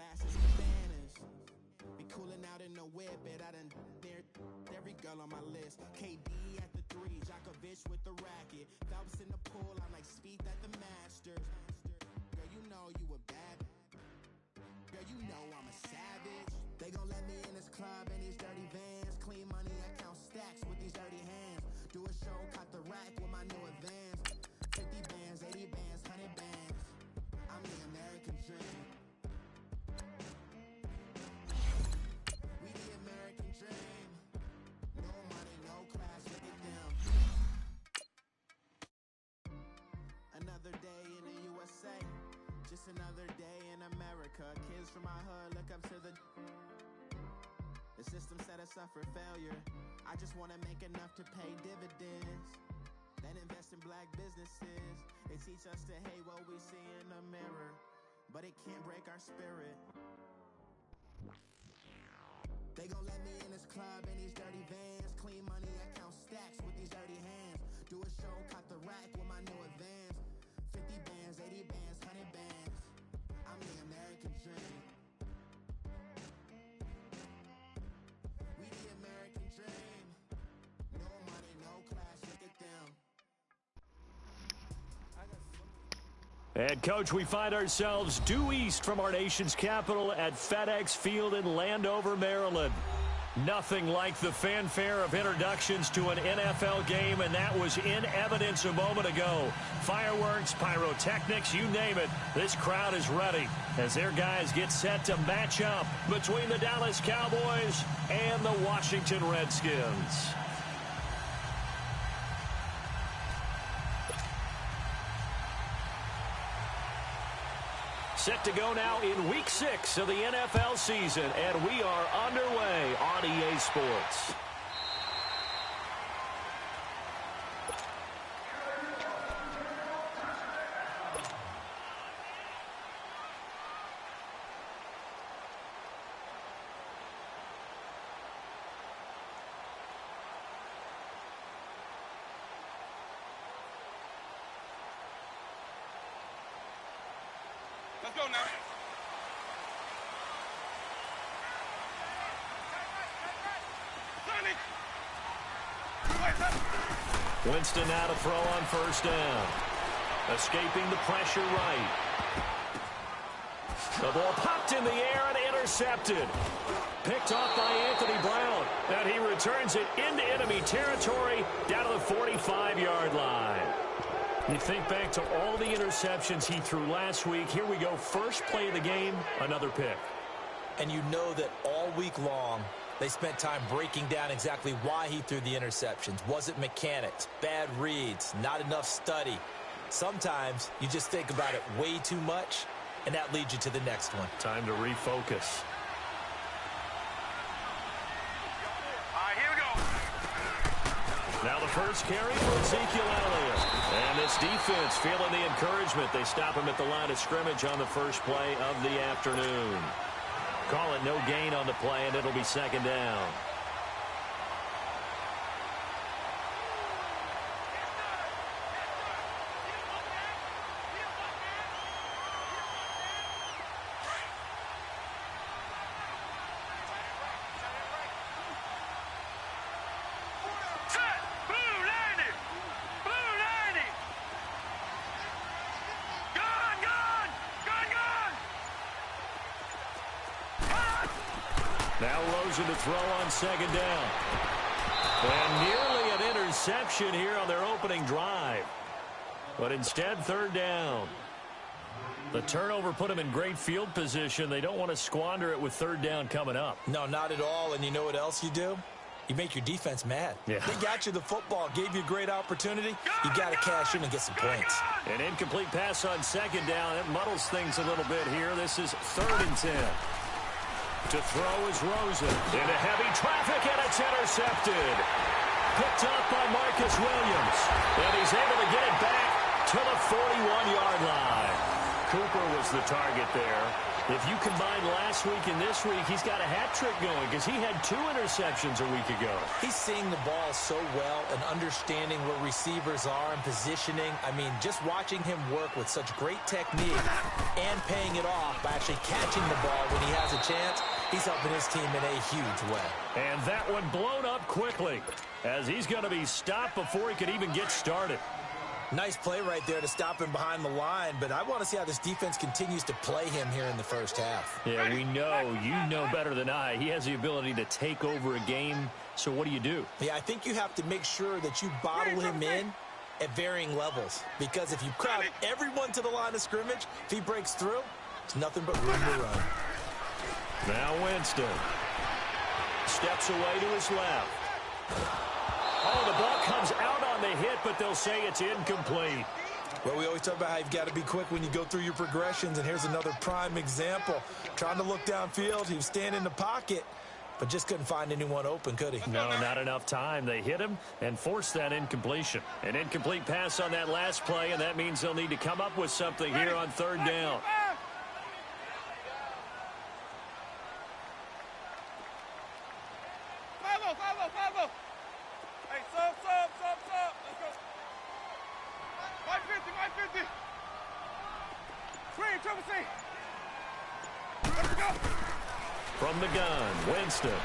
grass is bananas. Be cooling out in the whip, it I done there every girl on my list. KD at the 3, Djokovic with the racket. Phelps in the pool, I'm like Speed at the Masters. Girl, you know you a bad. Girl, you know I'm a savage. They gon' let me in this club in these dirty vans. Clean money, I count stacks with these dirty hands. Do a show, caught the rack with my new advance. 50 bands, 80 bands, 100 bands. I'm the American dream. We the American dream. No money, no class, look at them. Another day in the USA. Just another day in America. Kids from my hood look up to the system set us up for failure. I just want to make enough to pay dividends, then invest in black businesses. They teach us to hate what we see in the mirror, but it can't break our spirit. They gon' let me in this club in these dirty vans. Clean money, I count stacks with these dirty hands. Do a show, caught the rack with my new advance. 50 bands, 80 bands, 100 bands. I'm the American dream. We the American dream. No money, no class, look at them. And, Coach, we find ourselves due east from our nation's capital at FedEx Field in Landover, Maryland. Nothing like the fanfare of introductions to an NFL game, and that was in evidence a moment ago. Fireworks, pyrotechnics, you name it. This crowd is ready as their guys get set to match up between the Dallas Cowboys and the Washington Redskins. Set to go now in Week 6 of the NFL season, and we are underway on EA Sports. Let's go now. Winston now to throw on first down. Escaping the pressure right. The ball popped in the air and intercepted. Picked off by Anthony Brown. And he returns it into enemy territory down to the 45-yard line. You think back to all the interceptions he threw last week. Here we go. First play of the game, another pick. And you know that all week long, they spent time breaking down exactly why he threw the interceptions. Was it mechanics, bad reads, not enough study? Sometimes you just think about it way too much, and that leads you to the next one. Time to refocus. Now the first carry for Ezekiel Elliott. And this defense feeling the encouragement. They stop him at the line of scrimmage on the first play of the afternoon. Call it no gain on the play, and it'll be second down. Now Rosen to throw on second down. And nearly an interception here on their opening drive. But instead, third down. The turnover put them in great field position. They don't want to squander it with third down coming up. No, not at all. And you know what else you do? You make your defense mad. Yeah. They got you the football, gave you a great opportunity. You got to cash in and get some points. An incomplete pass on second down. It muddles things a little bit here. This is 3rd and 10. To throw is Rosen. Into heavy traffic, and it's intercepted. Picked up by Marcus Williams. And he's able to get it back to the 41-yard line. Cooper was the target there. If you combine last week and this week, he's got a hat trick going because he had 2 interceptions a week ago. He's seeing the ball so well and understanding where receivers are and positioning. I mean, just watching him work with such great technique and paying it off by actually catching the ball when he has a chance, he's helping his team in a huge way. And that one blown up quickly as he's going to be stopped before he could even get started. Nice play right there to stop him behind the line, but I want to see how this defense continues to play him here in the first half. Yeah, we know. You know better than I. He has the ability to take over a game, so what do? Yeah, I think you have to make sure that you bottle him in at varying levels, because if you crowd everyone to the line of scrimmage, if he breaks through, it's nothing but room to run. Now Winston steps away to his left. Oh, the ball comes out on the hit, but they'll say it's incomplete. Well, we always talk about how you've got to be quick when you go through your progressions, and here's another prime example. Trying to look downfield, he was standing in the pocket, but just couldn't find anyone open, could he? No, not enough time. They hit him and forced that incompletion. An incomplete pass on that last play, and that means they'll need to come up with something here on 3rd down. Follow. Hey, sub. Let's go. 150. Screen, triple C. Let's go. From the gun, Winston.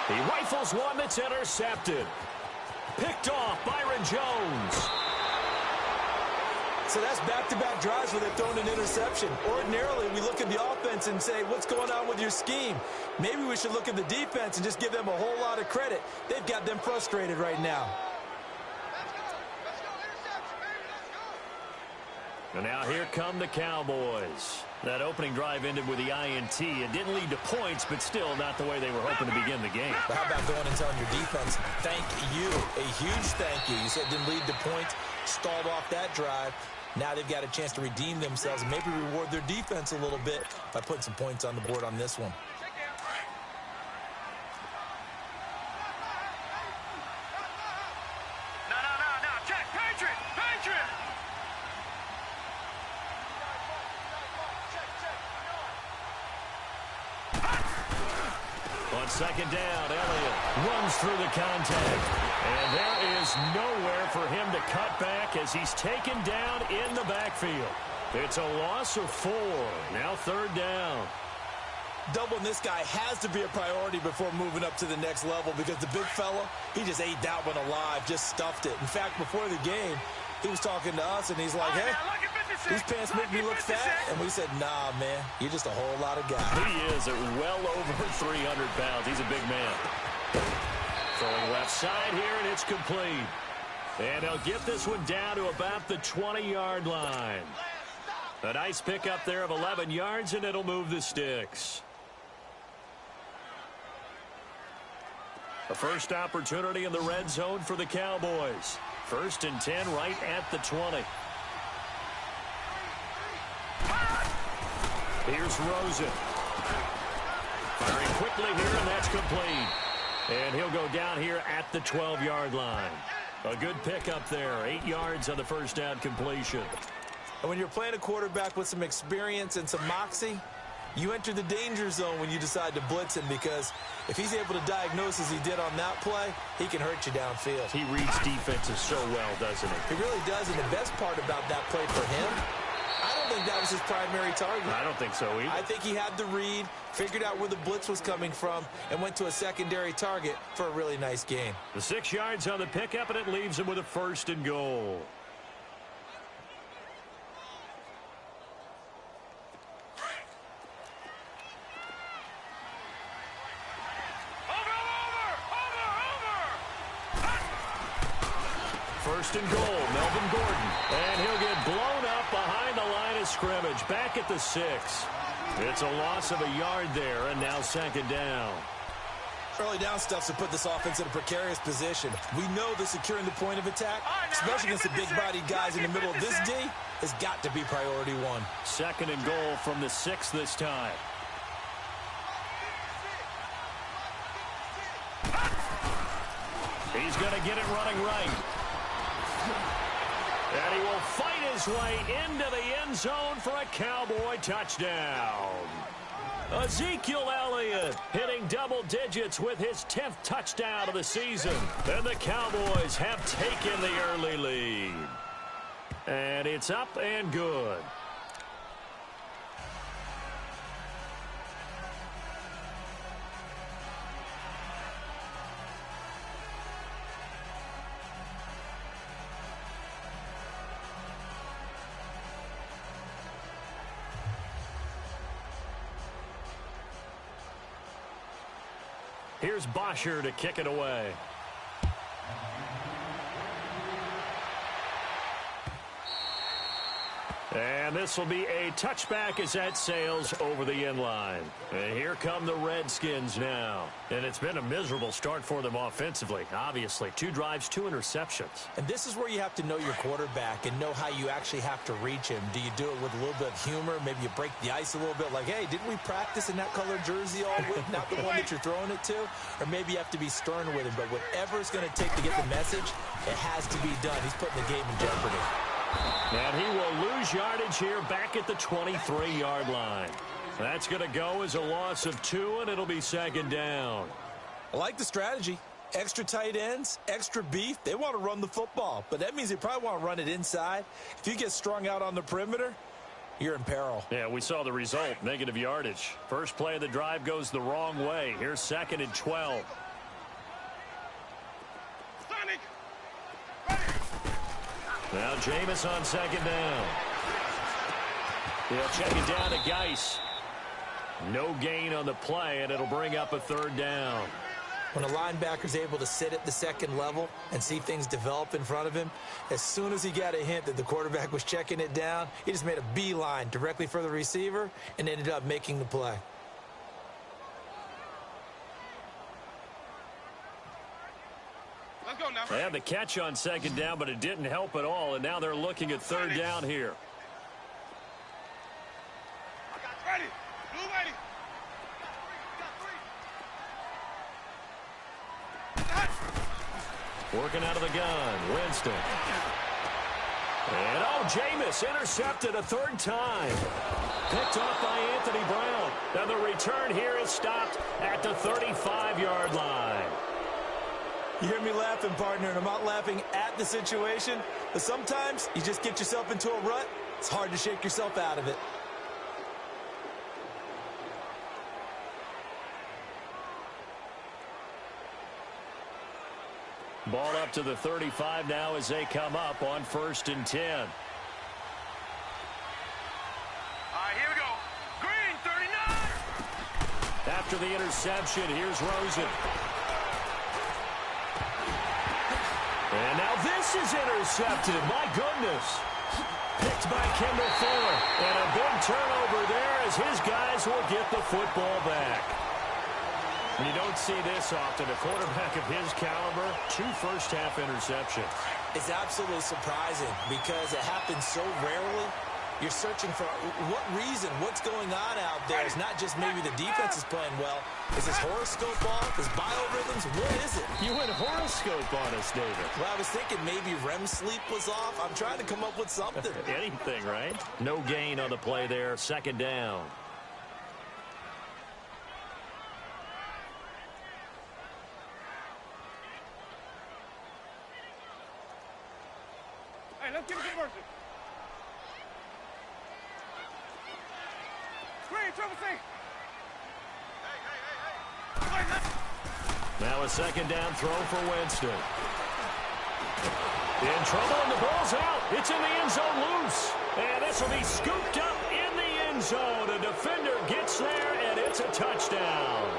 He rifles one that's intercepted. Picked off, Byron Jones. So that's back-to-back drives where they've thrown an interception. Ordinarily, we look at the offense and say, what's going on with your scheme? Maybe we should look at the defense and just give them a whole lot of credit. They've got them frustrated right now. And now here come the Cowboys. That opening drive ended with the INT. It didn't lead to points, but still not the way they were hoping to begin the game. But how about going and telling your defense, thank you, a huge thank you. You said it didn't lead to points, stalled off that drive. Now they've got a chance to redeem themselves and maybe reward their defense a little bit by putting some points on the board on this one. No. Check. Patriot. On 2nd down, Elliott runs through the contact. And there is nowhere for him to cut back as he's taken down in the backfield. It's a loss of 4. Now 3rd down. Doubling this guy has to be a priority before moving up to the next level because the big fella, he just ate that one alive, just stuffed it. In fact, before the game, he was talking to us, and he's like, hey, these pants make me look fat. And we said, nah, man, you're just a whole lot of guy. He is at well over 300 pounds. He's a big man. Throwing left side here, and it's complete. And they'll get this one down to about the 20-yard line. A nice pickup there of 11 yards, and it'll move the sticks. A first opportunity in the red zone for the Cowboys. 1st and 10 right at the 20. Here's Rosen. Firing quickly here, and that's complete. And he'll go down here at the 12-yard line. A good pickup there. 8 yards on the first down completion. And when you're playing a quarterback with some experience and some moxie, you enter the danger zone when you decide to blitz him because if he's able to diagnose as he did on that play, he can hurt you downfield. He reads defenses so well, doesn't he? He really does, and the best part about that play for him, I don't think that was his primary target. I don't think so either. I think he had the read, figured out where the blitz was coming from, and went to a secondary target for a really nice game. The 6 yards on the pickup, and it leaves him with a 1st and goal. First and goal, Melvin Gordon. And he'll get blown up behind the line of scrimmage. Back at the 6. It's a loss of a yard there, and now 2nd down. Early down stuff to put this offense in a precarious position. We know that securing the point of attack, especially against the big-bodied guys in the middle of this D, has got to be priority 1. 2nd and goal from the 6 this time. He's going to get it running right. And he will fight his way into the end zone for a Cowboy touchdown. Ezekiel Elliott hitting double digits with his 10th touchdown of the season. And the Cowboys have taken the early lead. And it's up and good. Here's Bosher to kick it away. And this will be a touchback as that sails over the end line. And here come the Redskins now. And it's been a miserable start for them offensively, obviously. 2 drives, 2 interceptions. And this is where you have to know your quarterback and know how you actually have to reach him. Do you do it with a little bit of humor? Maybe you break the ice a little bit like, hey, didn't we practice in that colored jersey all week? Not the one that you're throwing it to? Or maybe you have to be stern with him. But whatever it's going to take to get the message, it has to be done. He's putting the game in jeopardy. And he will lose yardage here back at the 23-yard line. That's going to go as a loss of 2, and it'll be second down. I like the strategy. Extra tight ends, extra beef. They want to run the football, but that means they probably want to run it inside. If you get strung out on the perimeter, you're in peril. Yeah, we saw the result, negative yardage. First play of the drive goes the wrong way. Here's 2nd and 12. Now Jameis on second down. He'll check it down to Geis. No gain on the play, and it'll bring up a 3rd down. When a linebacker's able to sit at the second level and see things develop in front of him, as soon as he got a hint that the quarterback was checking it down, he just made a beeline directly for the receiver and ended up making the play. They had the catch on second down, but it didn't help at all, and now they're looking at 3rd down here. Ready. Blue ready. Working out of the gun, Winston. And, Jameis intercepted a 3rd time. Picked off by Anthony Brown. And the return here is stopped at the 35-yard line. You hear me laughing, partner, and I'm not laughing at the situation, but sometimes you just get yourself into a rut. It's hard to shake yourself out of it. Ball up to the 35 now as they come up on 1st and 10. All right, here we go. Green, 39. After the interception, here's Rosen. And now this is intercepted. My goodness. Picked by Kendall Fuller. And a big turnover there as his guys will get the football back. You don't see this often. A quarterback of his caliber, 2 first-half interceptions. It's absolutely surprising because it happens so rarely. You're searching for what reason, what's going on out there. It's not just maybe the defense is playing well. Is this horoscope off? Is biorhythms? What is it? You went horoscope on us, David. Well, I was thinking maybe REM sleep was off. I'm trying to come up with something. Anything, right? No gain on the play there. 2nd down. Hey, let's get a good version. Screen, triple C. Hey. Now a 2nd down throw for Winston. In trouble, and the ball's out. It's in the end zone loose. And this will be scooped up in the end zone. A defender gets there, and it's a touchdown.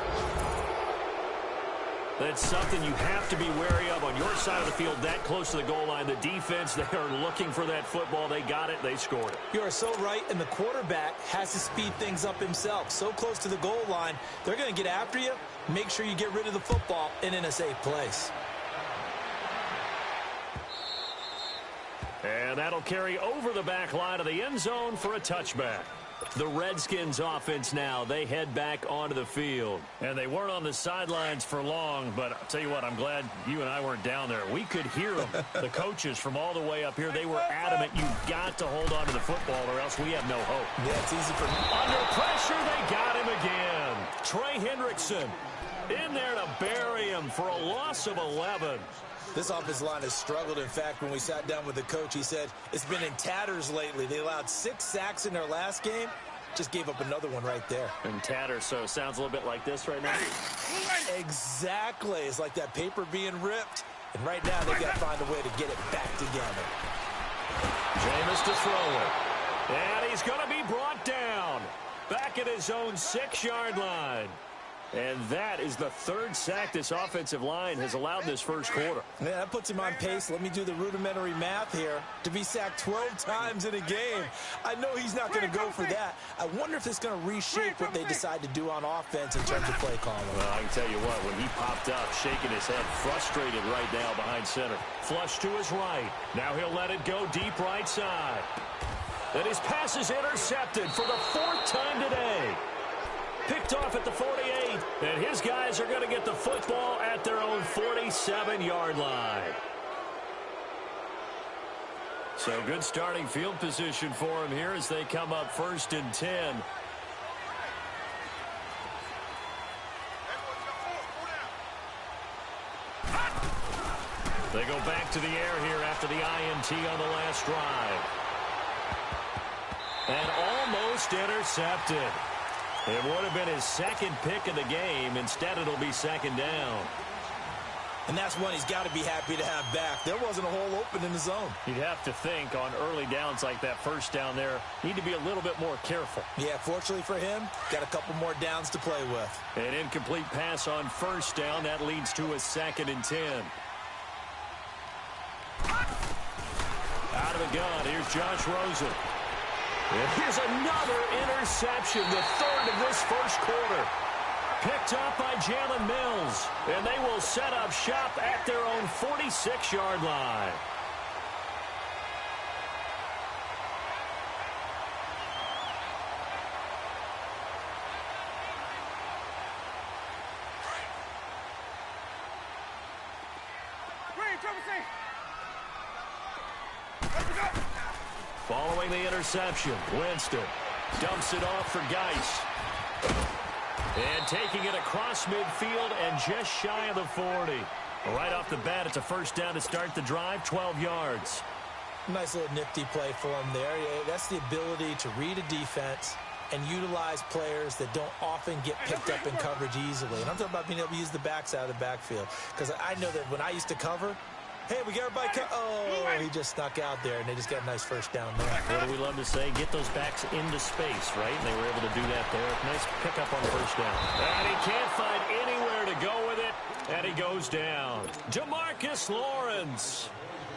That's something you have to be wary of on your side of the field, that close to the goal line. The defense, they are looking for that football. They got it. They scored it. You are so right, and the quarterback has to speed things up himself. So close to the goal line, they're going to get after you. Make sure you get rid of the football and in a safe place. And that'll carry over the back line of the end zone for a touchback. The Redskins offense now, they head back onto the field. And they weren't on the sidelines for long, but I'll tell you what, I'm glad you and I weren't down there. We could hear them. The coaches from all the way up here, they were adamant, you've got to hold on to the football or else we have no hope. Yeah, it's easy for me. Under pressure, they got him again. Trey Hendrickson in there to bury him for a loss of 11. This offensive line has struggled. In fact, when we sat down with the coach, he said it's been in tatters lately. They allowed 6 sacks in their last game. Just gave up another one right there. In tatters, so it sounds a little bit like this right now. Exactly. It's like that paper being ripped. And right now, they've got to find a way to get it back together. Jameis to throw it. And he's going to be brought down. Back at his own 6-yard line. And that is the 3rd sack this offensive line has allowed this first quarter. Yeah, that puts him on pace. Let me do the rudimentary math here. To be sacked 12 times in a game. I know he's not going to go for that. I wonder if it's going to reshape what they decide to do on offense in terms of play calling. Well, I can tell you what, when he popped up, shaking his head, frustrated right now behind center. Flush to his right. Now he'll let it go deep right side. And his pass is intercepted for the 4th time today. Picked off at the 48, and his guys are going to get the football at their own 47-yard line. So good starting field position for him here as they come up 1st and 10. They go back to the air here after the INT on the last drive. And almost intercepted. It would have been his 2nd pick of the game. Instead, it'll be 2nd down. And that's one he's got to be happy to have back. There wasn't a hole open in the zone. You'd have to think on early downs like that 1st down there, need to be a little bit more careful. Yeah, fortunately for him, got a couple more downs to play with. An incomplete pass on 1st down. That leads to a 2nd and 10. Out of the gun, here's Josh Rosen. And here's another interception, the 3rd of this first quarter. Picked up by Jalen Mills. And they will set up shop at their own 46-yard line. Following the interception, Winston dumps it off for Geis. And taking it across midfield and just shy of the 40. Right off the bat, it's a 1st down to start the drive, 12 yards. Nice little nifty play for him there. Yeah, that's the ability to read a defense and utilize players that don't often get picked up in coverage easily. And I'm talking about being able to use the backs out of the backfield. Because I know that when I used to cover, hey, we got everybody. Oh, he just snuck out there, and they just got a nice 1st down there. What do we love to say? Get those backs into space, right? And they were able to do that there. Nice pickup on 1st down. And he can't find anywhere to go with it, and he goes down. DeMarcus Lawrence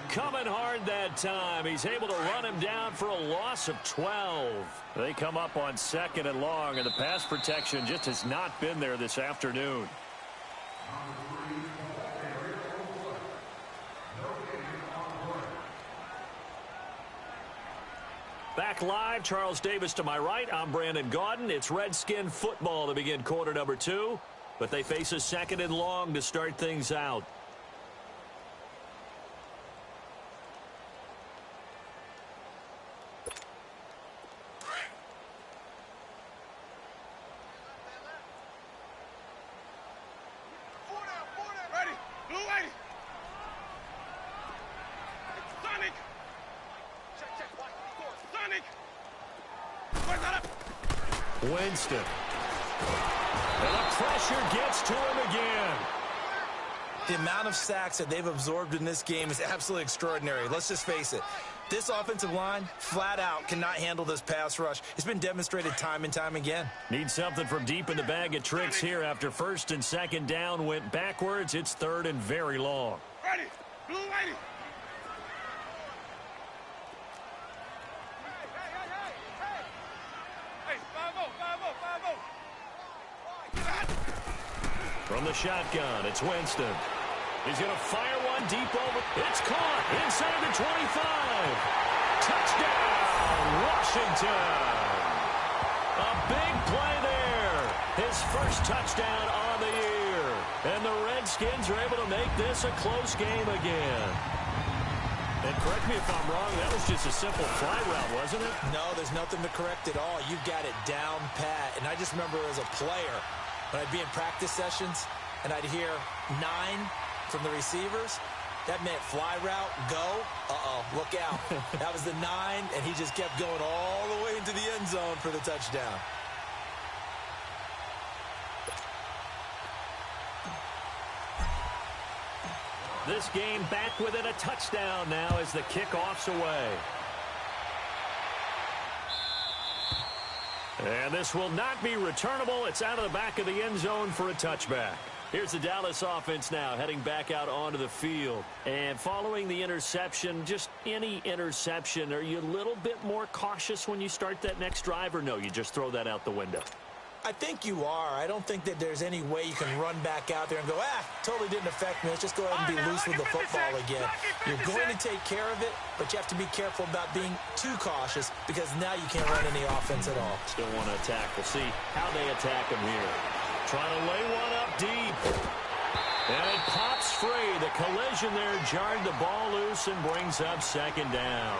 coming hard that time. He's able to run him down for a loss of 12. They come up on 2nd and long, and the pass protection just has not been there this afternoon. Back live, Charles Davis to my right. I'm Brandon Gaudin. It's Redskin football to begin quarter number 2. But they face a 2nd and long to start things out. Winston. And the pressure gets to him again. The amount of sacks that they've absorbed in this game is absolutely extraordinary. Let's just face it. This offensive line, flat out, cannot handle this pass rush. It's been demonstrated time and time again. Need something from deep in the bag of tricks here after 1st and 2nd down went backwards. It's 3rd and very long. Ready. Blue lady. From the shotgun, it's Winston. He's going to fire one deep over. It's caught inside the 25. Touchdown, Washington. A big play there. His first touchdown on the year. And the Redskins are able to make this a close game again. And correct me if I'm wrong, that was just a simple fly route, wasn't it? No, there's nothing to correct at all. You've got it down pat. And I just remember as a player, when I'd be in practice sessions and I'd hear 9 from the receivers, that meant fly route, go. Uh-oh, look out. That was the 9, and he just kept going all the way into the end zone for the touchdown. This game back within a touchdown now as the kickoff's away. And this will not be returnable. It's out of the back of the end zone for a touchback. Here's the Dallas offense now heading back out onto the field. And following the interception, just any interception, are you a little bit more cautious when you start that next drive, or no, you just throw that out the window? I think you are. I don't think that there's any way you can run back out there and go, totally didn't affect me. Let's just go ahead and be loose with the football again. You're going to take care of it, but you have to be careful about being too cautious because now you can't run any offense at all. Still want to attack. We'll see how they attack him here. Trying to lay one up deep. And it pops free. The collision there jarred the ball loose and brings up second down.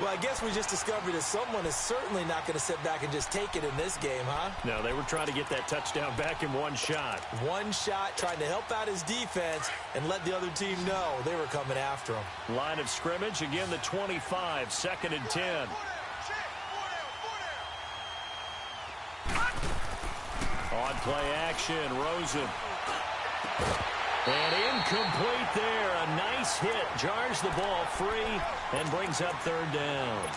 Well, I guess we just discovered that someone is certainly not going to sit back and just take it in this game, huh? No, they were trying to get that touchdown back in one shot. One shot, trying to help out his defense and let the other team know they were coming after him. Line of scrimmage, again the 25, 2nd and 10. On play action, Rosen. And incomplete there. A nice hit. Jars the ball free and brings up 3rd down.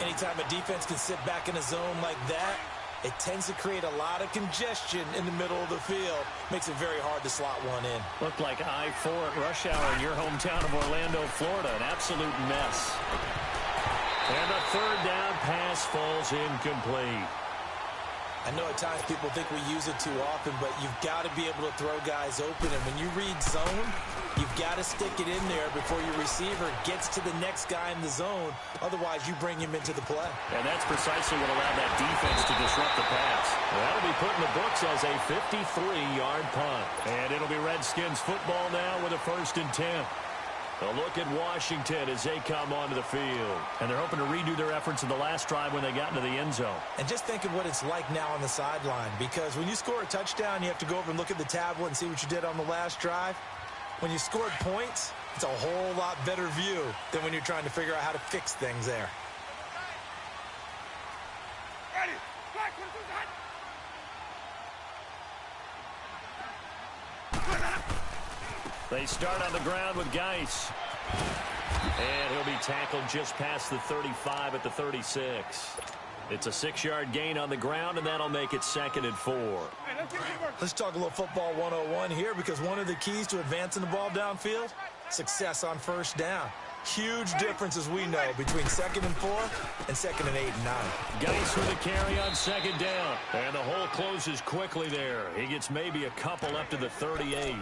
Anytime a defense can sit back in a zone like that, it tends to create a lot of congestion in the middle of the field. Makes it very hard to slot one in. Looked like I-4 at rush hour in your hometown of Orlando, Florida. An absolute mess. And the 3rd down pass falls incomplete. I know at times people think we use it too often, but you've got to be able to throw guys open. And when you read zone, you've got to stick it in there before your receiver gets to the next guy in the zone. Otherwise, you bring him into the play. And that's precisely what allowed that defense to disrupt the pass. That'll be put in the books as a 53-yard punt. And it'll be Redskins football now with a 1st and 10. A look at Washington as they come onto the field. And they're hoping to redo their efforts in the last drive when they got into the end zone. And just think of what it's like now on the sideline. Because when you score a touchdown, you have to go over and look at the tablet and see what you did on the last drive. When you scored points, it's a whole lot better view than when you're trying to figure out how to fix things there. They start on the ground with Geis. And he'll be tackled just past the 35 at the 36. It's a 6-yard gain on the ground, and that'll make it 2nd and 4. Let's talk a little football 101 here, because one of the keys to advancing the ball downfield, success on 1st down. Huge difference, as we know, between 2nd and 4 and 2nd and 8 and 9. Geis with a carry on 2nd down. And the hole closes quickly there. He gets maybe a couple up to the 38.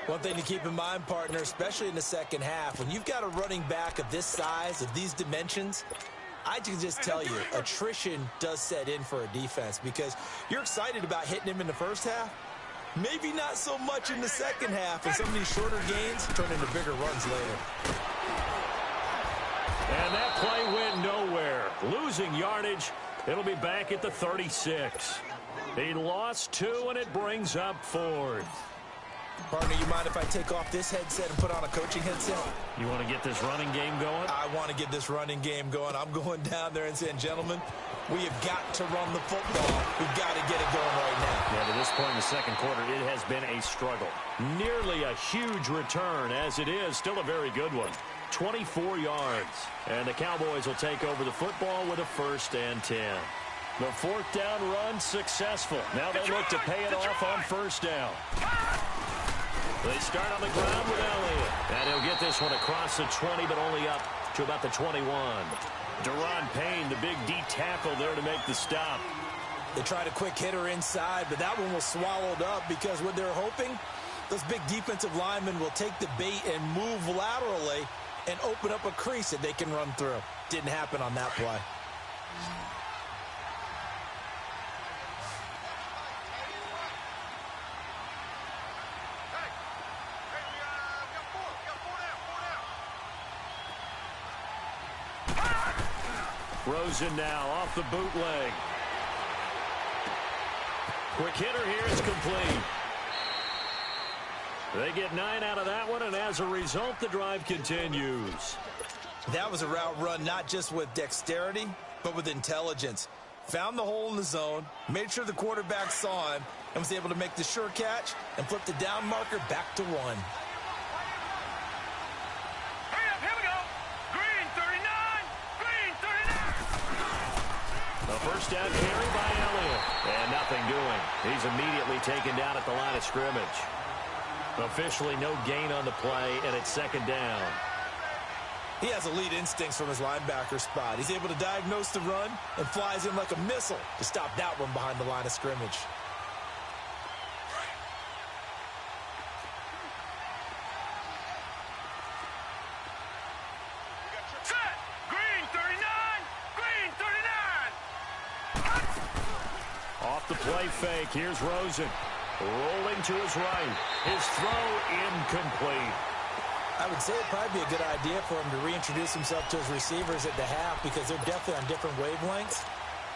One thing to keep in mind, partner, especially in the second half, when you've got a running back of this size, of these dimensions, I can just tell you, attrition does set in for a defense, because you're excited about hitting him in the first half, maybe not so much in the second half, and some of these shorter gains turn into bigger runs later. And that play went nowhere. Losing yardage, it'll be back at the 36. He lost 2, and it brings up 4th. Partner, you mind if I take off this headset and put on a coaching headset? You want to get this running game going? I want to get this running game going. I'm going down there and saying, gentlemen, we have got to run the football. We've got to get it going right now. Yeah, to this point in the second quarter, it has been a struggle. Nearly a huge return, as it is still a very good one. 24 yards. And the Cowboys will take over the football with a 1st and 10. The 4th down run successful. Now they look to pay it off on 1st down. They start on the ground with Elliott. And he'll get this one across the 20, but only up to about the 21. Deron Payne, the big D tackle there to make the stop. They tried a quick hitter inside, but that one was swallowed up, because what they're hoping, those big defensive linemen will take the bait and move laterally and open up a crease that they can run through. Didn't happen on that play. Rosen now off the bootleg. Quick hitter here is complete. They get 9 out of that one, and as a result, the drive continues. That was a route run not just with dexterity, but with intelligence. Found the hole in the zone, made sure the quarterback saw him, and was able to make the sure catch and flip the down marker back to 1. Hurry up, here we go. Green 39, green 39. The first down carry by Elliott, and nothing doing. He's immediately taken down at the line of scrimmage. Officially no gain on the play, and it's second down. He has elite instincts from his linebacker spot. He's able to diagnose the run and flies in like a missile to stop that one behind the line of scrimmage. Set. Green 39, green 39. Off the play fake, here's Rosen. Rolling to his right. His throw incomplete. I would say it'd probably be a good idea for him to reintroduce himself to his receivers at the half because they're definitely on different wavelengths.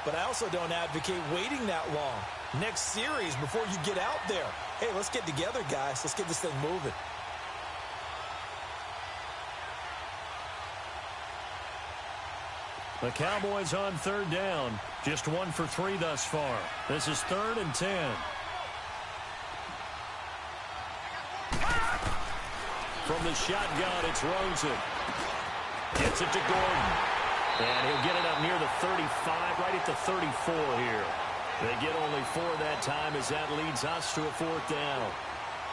But I also don't advocate waiting that long. Next series before you get out there. Hey, let's get together, guys. Let's get this thing moving. The Cowboys on third down. Just 1 for 3 thus far. This is 3rd and 10. From the shotgun, it's Rosen. Gets it to Gordon. And he'll get it up near the 35, right at the 34 here. They get only 4 that time as that leads us to a 4th down.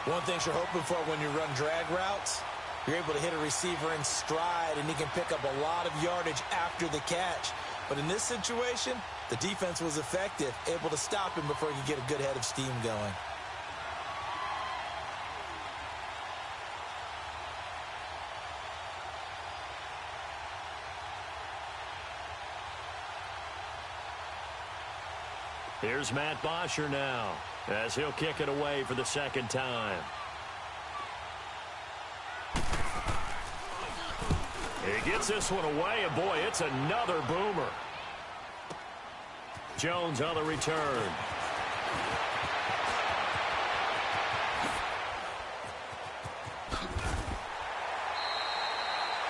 One thing you're hoping for when you run drag routes, you're able to hit a receiver in stride, and he can pick up a lot of yardage after the catch. But in this situation, the defense was effective, able to stop him before he could get a good head of steam going. Here's Matt Bosher now as he'll kick it away for the second time. He gets this one away, and boy, it's another boomer. Jones on the return.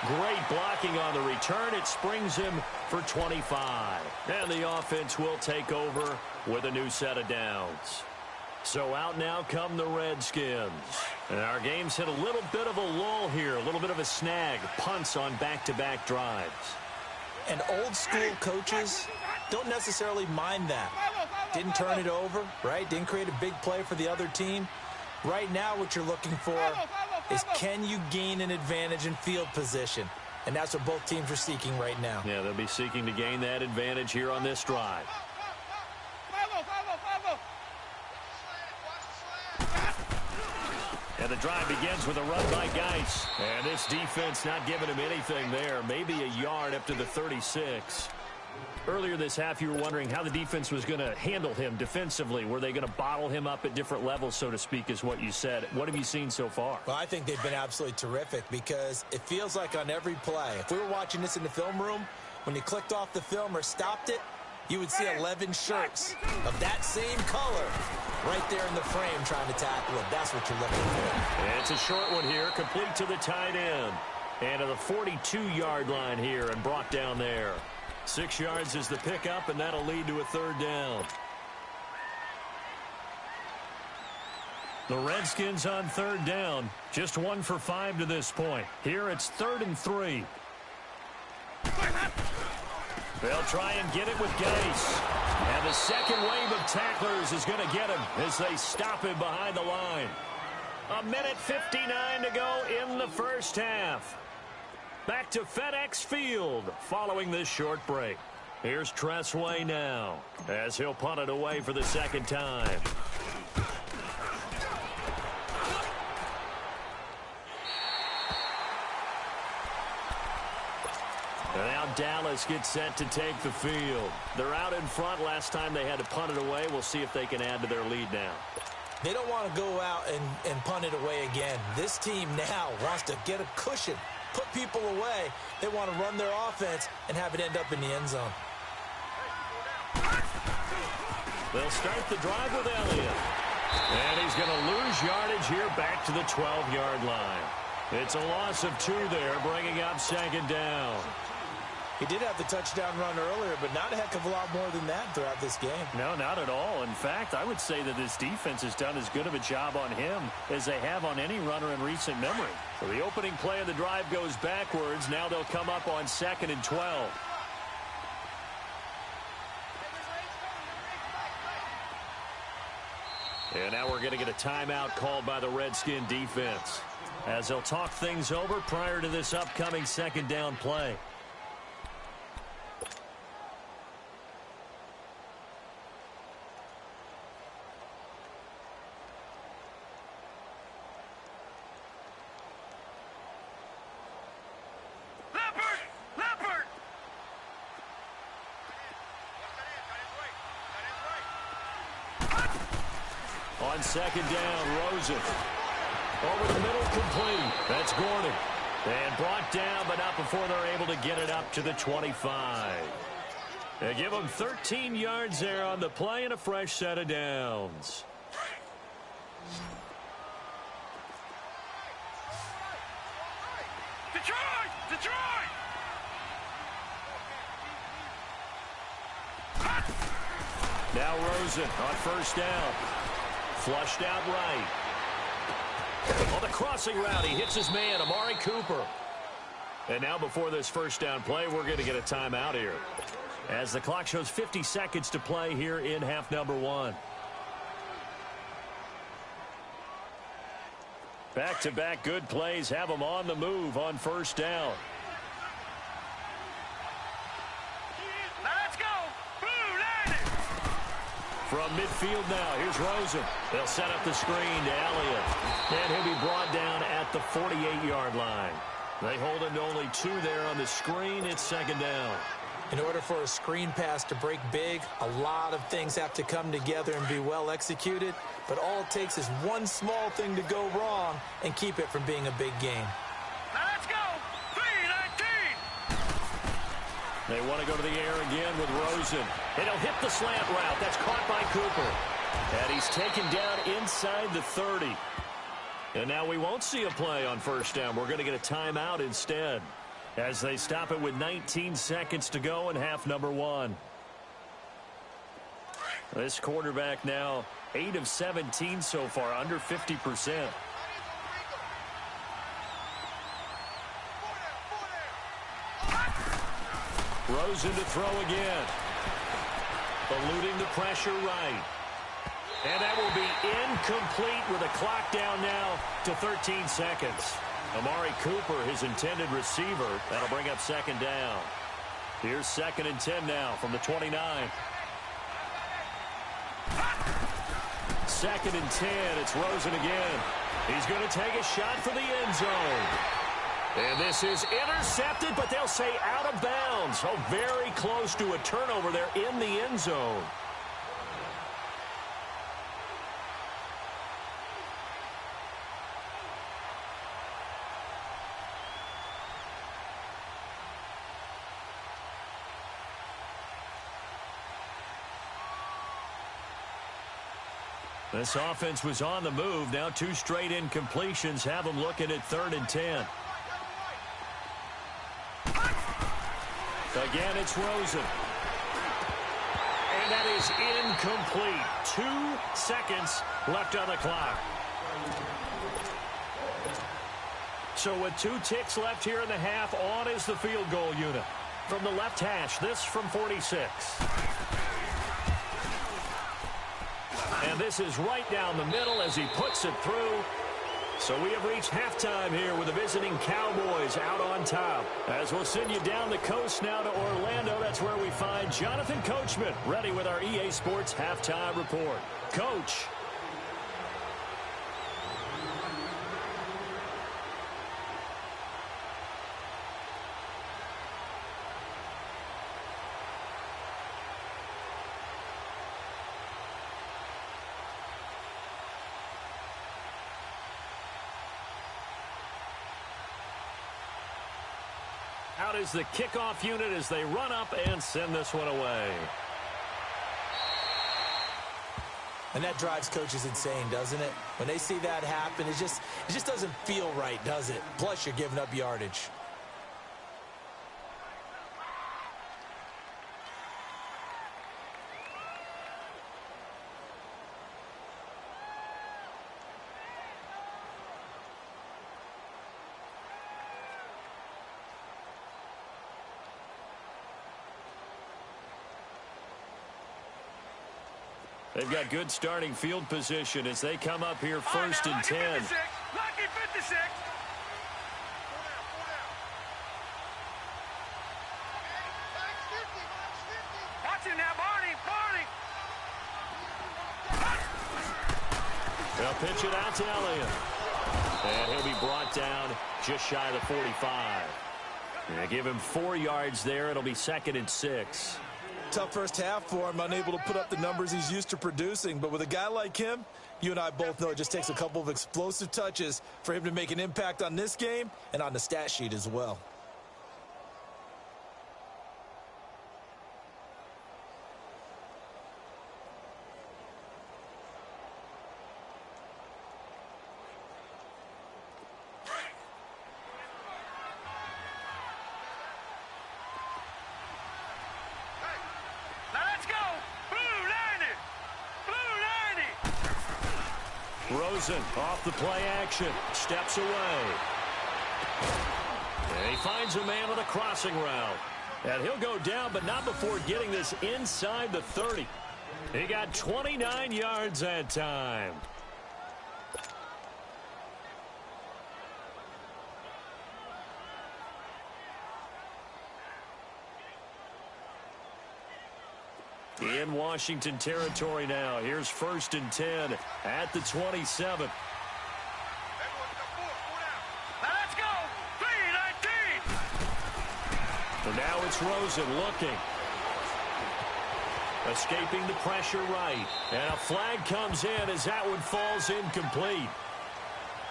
Great blocking on the return. It springs him for 25. And the offense will take over with a new set of downs. So out now come the Redskins. And our game's hit a little bit of a lull here, a little bit of a snag. Punts on back-to-back drives. And old-school coaches don't necessarily mind that. Didn't turn it over, right? Didn't create a big play for the other team. Right now what you're looking for is can you gain an advantage in field position? And that's what both teams are seeking right now. Yeah, they'll be seeking to gain that advantage here on this drive. And the drive begins with a run by Geis. And this defense not giving him anything there. Maybe a yard up to the 36. Earlier this half, you were wondering how the defense was going to handle him defensively. Were they going to bottle him up at different levels, so to speak, is what you said. What have you seen so far? Well, I think they've been absolutely terrific because it feels like on every play, if we were watching this in the film room, when you clicked off the film or stopped it, you would see 11 shirts of that same color right there in the frame trying to tackle it. That's what you're looking for. And it's a short one here, complete to the tight end. And to the 42-yard line here and brought down there. 6 yards is the pickup, and that'll lead to a third down. The Redskins on third down, just 1 for 5 to this point. Here it's 3rd and 3. They'll try and get it with Geis. And the second wave of tacklers is going to get him as they stop him behind the line. 1:59 to go in the first half. Back to FedEx Field following this short break. Here's Tressway now as he'll punt it away for the second time. And now Dallas gets set to take the field. They're out in front. Last time they had to punt it away. We'll see if they can add to their lead now. They don't want to go out and punt it away again. This team now wants to get a cushion put people away. They want to run their offense and have it end up in the end zone. They'll start the drive with Elliott. And he's going to lose yardage here back to the 12-yard line. It's a loss of 2 there, bringing up second down. He did have the touchdown run earlier, but not a heck of a lot more than that throughout this game. No, not at all. In fact, I would say that this defense has done as good of a job on him as they have on any runner in recent memory. So the opening play of the drive goes backwards. Now they'll come up on 2nd and 12. And now we're going to get a timeout called by the Redskin defense, as they'll talk things over prior to this upcoming second down play. On second down, Rosen. Over the middle, complete. That's Gordon. And brought down, but not before they're able to get it up to the 25. They give them 13 yards there on the play and a fresh set of downs. Detroit! Detroit! Now Rosen on first down. Flushed out right. On the crossing route, he hits his man, Amari Cooper. And now before this first down play, we're going to get a timeout here, as the clock shows 50 seconds to play here in half number 1. Back-to-back good plays have them on the move on first down. Let's go! Blue landed! From midfield now, here's Rosen. They'll set up the screen to Elliott. And he'll be brought down at the 48-yard line. They hold him to only 2 there on the screen. It's second down. In order for a screen pass to break big, a lot of things have to come together and be well executed. But all it takes is one small thing to go wrong and keep it from being a big game. Let's go! 3-19! They want to go to the air again with Rosen. And he'll hit the slant route. That's caught by Cooper. And he's taken down inside the 30. And now we won't see a play on first down. We're going to get a timeout instead, as they stop it with 19 seconds to go in half number 1. This quarterback now 8 of 17 so far, under 50%. Rosen to throw again. Eluding the pressure right. And that will be incomplete with a clock down now to 13 seconds. Amari Cooper, his intended receiver. That'll bring up second down. Here's 2nd and 10 now from the 29. 2nd and 10. It's Rosen again. He's going to take a shot for the end zone. And this is intercepted, but they'll say out of bounds. Oh, very close to a turnover there in the end zone. This offense was on the move. Now 2 straight incompletions have them looking at 3rd and 10. Again, it's Rosen. And that is incomplete. 2 seconds left on the clock. So with 2 ticks left here in the half, on is the field goal unit. From the left hash, this from 46. And this is right down the middle as he puts it through. So we have reached halftime here with the visiting Cowboys out on top. As we'll send you down the coast now to Orlando, that's where we find Jonathan Coachman ready with our EA Sports Halftime Report. Coach. out is the kickoff unit as they run up and send this one away. And that drives coaches insane, doesn't it? When they see that happen, it just doesn't feel right, does it? Plus, you're giving up yardage. They've got good starting field position as they come up here first and 10. Lucky 56. Watch it now, Barney. They'll pitch it out to Elliott. And he'll be brought down just shy of the 45. Yeah, give him 4 yards there. It'll be 2nd and 6. Tough first half for him, unable to put up the numbers he's used to producing. But with a guy like him, you and I both know it just takes a couple of explosive touches for him to make an impact on this game and on the stat sheet as well. Rosen off the play action, steps away. And he finds a man on the crossing route. And he'll go down, but not before getting this inside the 30. He got 29 yards that time. In Washington territory now. Here's 1st and 10 at the 27. Let's go. 3-19. So now it's Rosen looking. Escaping the pressure right. And a flag comes in as that one falls incomplete.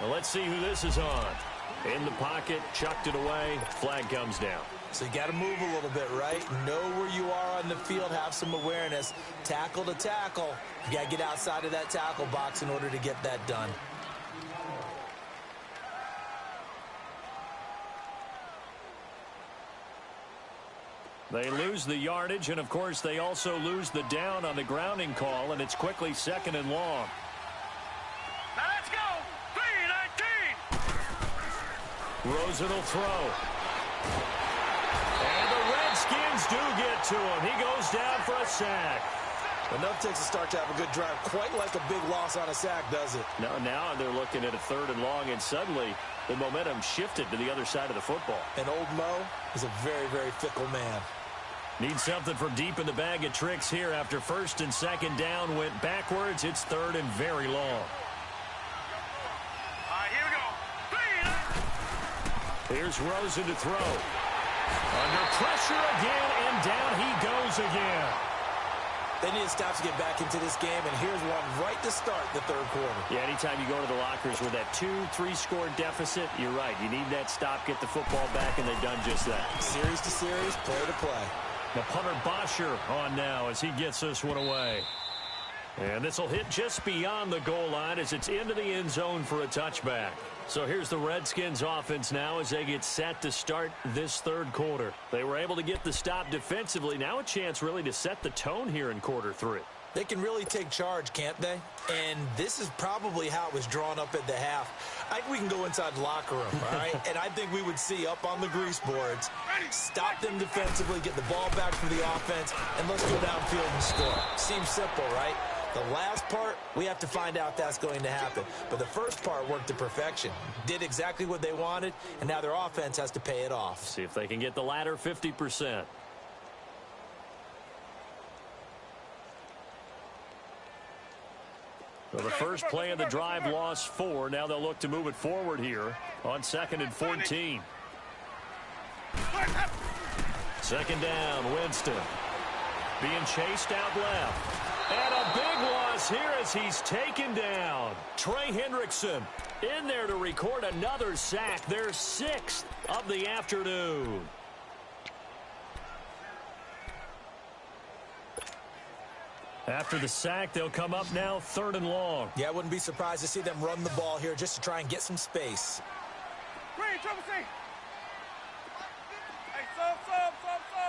Well, let's see who this is on. In the pocket, chucked it away. Flag comes down. So you got to move a little bit, right? Know where you are on the field, have some awareness. Tackle to tackle. You got to get outside of that tackle box in order to get that done. They lose the yardage, and, of course, they also lose the down on the grounding call, and it's quickly 2nd and long. Now let's go. 3-19. Rosen will throw. And the Redskins do get to him. He goes down for a sack. Enough takes a start to have a good drive. Quite like a big loss on a sack, does it? Now they're looking at a 3rd and long, and suddenly the momentum shifted to the other side of the football. And old Mo is a very, very fickle man. Needs something from deep in the bag of tricks here after 1st and 2nd down went backwards. It's 3rd and very long. All right, here we go. Here's Rosen to throw. Under pressure again, and down he goes again. They need to stop to get back into this game, and here's one right to start the 3rd quarter. Yeah, anytime you go to the lockers with that 2-3 score deficit, you're right. You need that stop, get the football back, and they've done just that. Series to series, play to play. The punter Bosher on now as he gets this one away. And this will hit just beyond the goal line as it's into the end zone for a touchback. So here's the Redskins offense now as they get set to start this 3rd quarter. They were able to get the stop defensively. Now a chance really to set the tone here in quarter 3. They can really take charge, can't they? And this is probably how it was drawn up at the half. I think we can go inside the locker room, all right? And I think we would see up on the grease boards, stop them defensively, get the ball back for the offense, and let's go downfield and score. Seems simple, right? The last part, we have to find out that's going to happen. But the first part worked to perfection. Did exactly what they wanted, and now their offense has to pay it off. See if they can get the latter 50%. Well, the first play of the drive lost 4. Now they'll look to move it forward here on 2nd and 14. 2nd down, Winston. Being chased out left. And a big loss here as he's taken down. Trey Hendrickson in there to record another sack. Their 6th of the afternoon. After the sack, they'll come up now 3rd and long. Yeah, I wouldn't be surprised to see them run the ball here just to try and get some space. Green, triple C. Hey, sub. Let's go.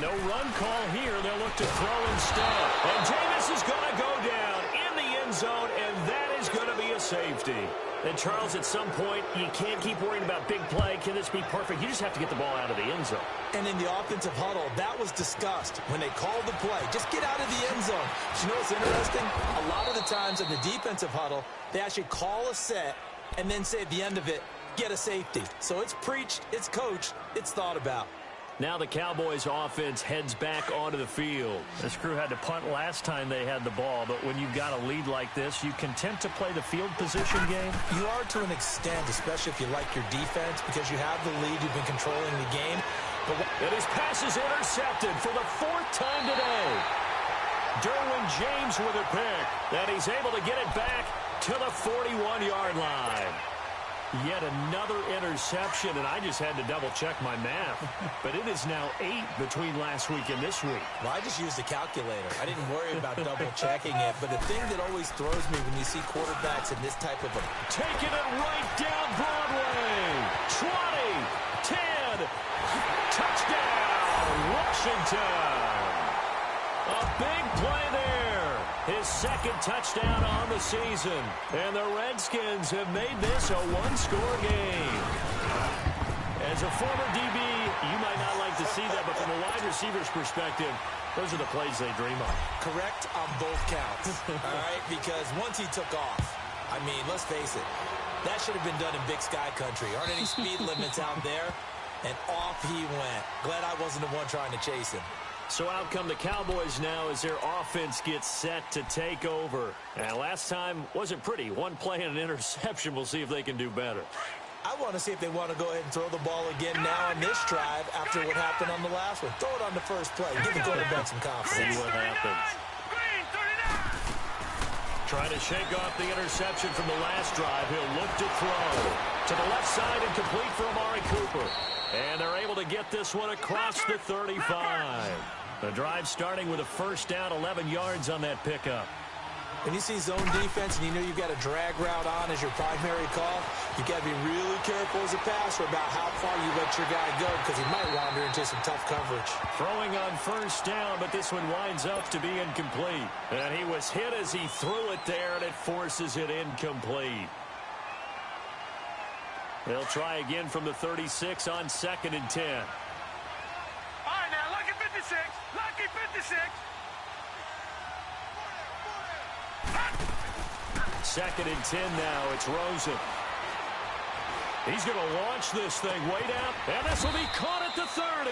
No run call here. They'll look to throw instead. And Jameis is going to go down in the end zone, and that is going to be a safety. And, Charles, at some point, you can't keep worrying about big play. Can this be perfect? You just have to get the ball out of the end zone. And in the offensive huddle, that was discussed when they called the play. Just get out of the end zone. But you know what's interesting? A lot of the times in the defensive huddle, they actually call a set and then say at the end of it, get a safety. So it's preached, it's coached, it's thought about. Now the Cowboys offense heads back onto the field. This crew had to punt last time they had the ball, but when you've got a lead like this, you content to play the field position game? You are to an extent, especially if you like your defense, because you have the lead, you've been controlling the game. And his pass is intercepted for the 4th time today. Derwin James with a pick, and he's able to get it back to the 41-yard line. Yet another interception, and I just had to double-check my math. But it is now 8 between last week and this week. Well, I just used a calculator. I didn't worry about double-checking it. But the thing that always throws me when you see quarterbacks in this type of a... Taking it right down Broadway. 20, 10, touchdown, Washington. A big play there. His 2nd touchdown on the season. And the Redskins have made this a 1-score game. As a former DB, you might not like to see that, but from a wide receiver's perspective, those are the plays they dream of. Correct on both counts, all right? Because once he took off, I mean, let's face it, that should have been done in Big Sky Country. Aren't any speed limits out there? And off he went. Glad I wasn't the one trying to chase him. So out come the Cowboys now as their offense gets set to take over. And last time wasn't pretty. 1 play and an interception. We'll see if they can do better. I want to see if they want to go ahead and throw the ball again now on this drive after what happened on the last one. Throw it on the first play. Give the quarterback some confidence. See what happens. Trying to shake off the interception from the last drive. He'll look to throw. To the left side and complete for Amari Cooper. And they're able to get this one across the 35. The drive starting with a 1st down, 11 yards on that pickup. When you see zone defense and you know you've got a drag route on as your primary call, you've got to be really careful as a passer about how far you let your guy go because he might wander into some tough coverage. Throwing on 1st down, but this one winds up to be incomplete. And he was hit as he threw it there, and it forces it incomplete. They'll try again from the 36 on 2nd and 10. All right, now, lucky 56. Lucky 56. 2nd and 10 now. It's Rosen. He's going to launch this thing way down, and this will be caught at the 30.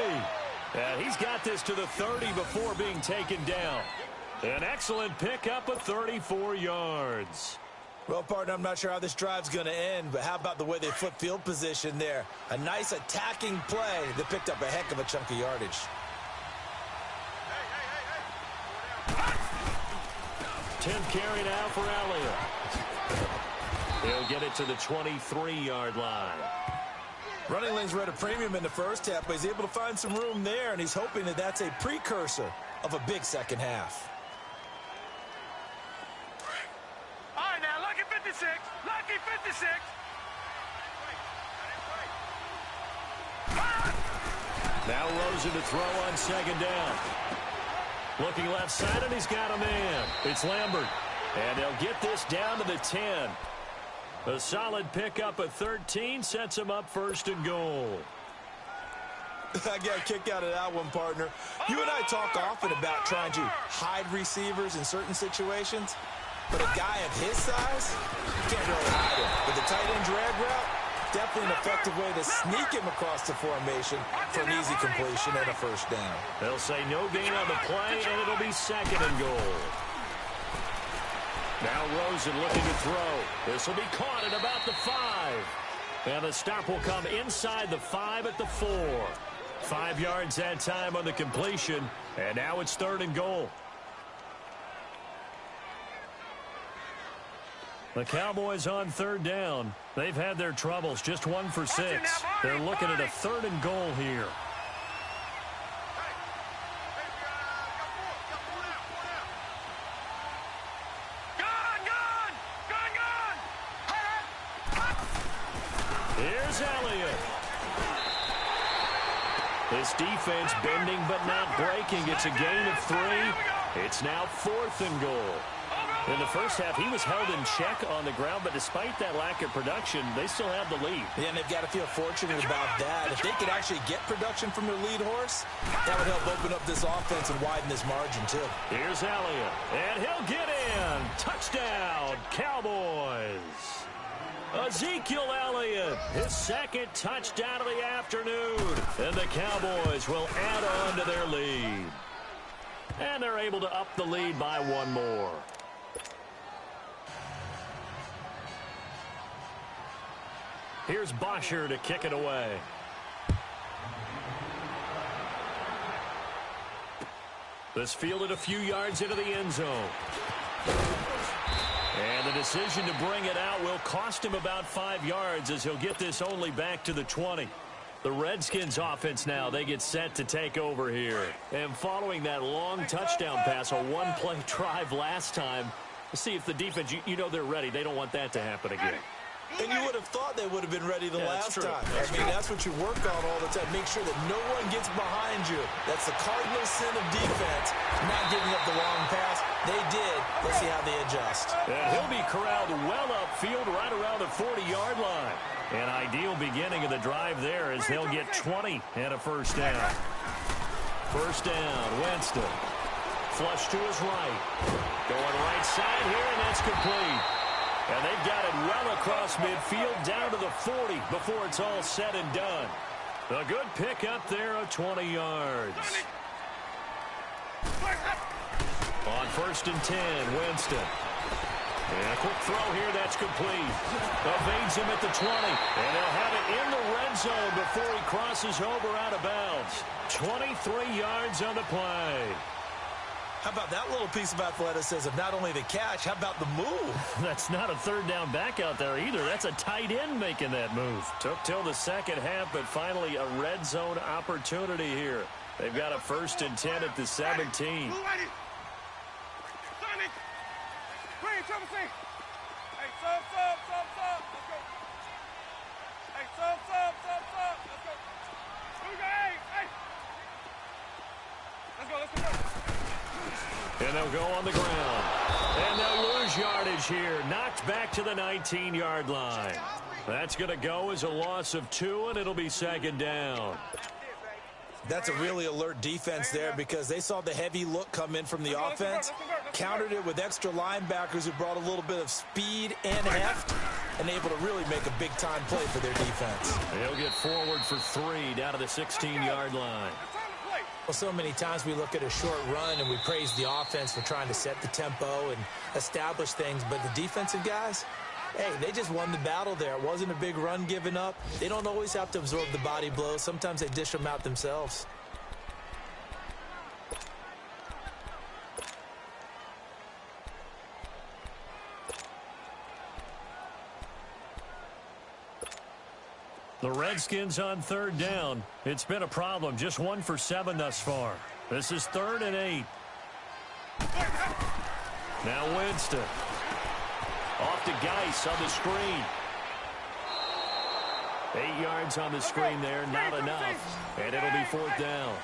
And he's got this to the 30 before being taken down. An excellent pickup of 34 yards. Well, partner, I'm not sure how this drive's going to end, but how about the way they flip field position there? A nice attacking play that picked up a heck of a chunk of yardage. 10th carry now for Elliott. He'll get it to the 23-yard line. Running lanes were at a premium in the first half, but he's able to find some room there, and he's hoping that that's a precursor of a big second half. All right, now, lucky 56. Lucky 56. Now Rosen to throw on 2nd down. Looking left side, and he's got a man. It's Lambert. And they'll get this down to the 10. A solid pickup of 13 sets him up 1st and goal. I got a kick out of that one, partner. You and I talk often about trying to hide receivers in certain situations, but a guy of his size, you can't really hide him. With the tight end drag route, definitely an effective way to sneak him across the formation for an easy completion and a 1st down. They'll say no gain on the play, and it'll be 2nd and goal. Now Rosen looking to throw. This will be caught at about the 5. And the stop will come inside the 5 at the 4. 5 yards that time on the completion. And now it's 3rd and goal. The Cowboys on 3rd down. They've had their troubles. Just 1 for 6. They're looking at a 3rd and goal here. Here's Elliott. This defense bending but not breaking. It's a gain of 3. It's now 4th and goal. In the first half, he was held in check on the ground, but despite that lack of production, they still have the lead. Yeah, and they've got to feel fortunate about that. If they could actually get production from their lead horse, that would help open up this offense and widen this margin, too. Here's Elliott, and he'll get in. Touchdown, Cowboys. Ezekiel Elliott, his 2nd touchdown of the afternoon. And the Cowboys will add on to their lead. And they're able to up the lead by 1 more. Here's Bosher to kick it away. This fielded a few yards into the end zone. And the decision to bring it out will cost him about 5 yards as he'll get this only back to the 20. The Redskins offense now, they get set to take over here. And following that long touchdown pass, a one-play drive last time, let's see if the defense, you know they're ready. They don't want that to happen again. And you would have thought they would have been ready the last time. That's what you work on all the time. Make sure that no one gets behind you. That's the cardinal sin of defense, not giving up the long pass. They did. Let's see how they adjust. And he'll be corralled well upfield right around the 40-yard line. An ideal beginning of the drive there as they'll get 20 and a first down. First down, Winston. Flush to his right. Going right side here, and that's complete. And they've got it well across midfield down to the 40 before it's all said and done. A good pick up there of 20 yards. On 1st and 10, Winston. And a quick throw here, that's complete. Evades him at the 20. And they'll have it in the red zone before he crosses over out of bounds. 23 yards on the play. How about that little piece of athleticism? Not only the catch, how about the move? That's not a third down back out there either. That's a tight end making that move. Took till the second half, but finally a red zone opportunity here. They've got a 1st and 10 at the 17. And they'll go on the ground. And they'll lose yardage here. Knocked back to the 19-yard line. That's going to go as a loss of 2, and it'll be 2nd down. That's a really alert defense there because they saw the heavy look come in from the offense, countered it with extra linebackers who brought a little bit of speed and heft, and able to really make a big-time play for their defense. They'll get forward for 3 down to the 16-yard line. Well, so many times we look at a short run and we praise the offense for trying to set the tempo and establish things, but the defensive guys, hey, they just won the battle there. It wasn't a big run given up. They don't always have to absorb the body blows. Sometimes they dish them out themselves. The Redskins on 3rd down. It's been a problem. Just 1 for 7 thus far. This is 3rd and 8. Now Winston. Off to Geis on the screen. 8 yards on the screen there. Not enough. And it'll be 4th down.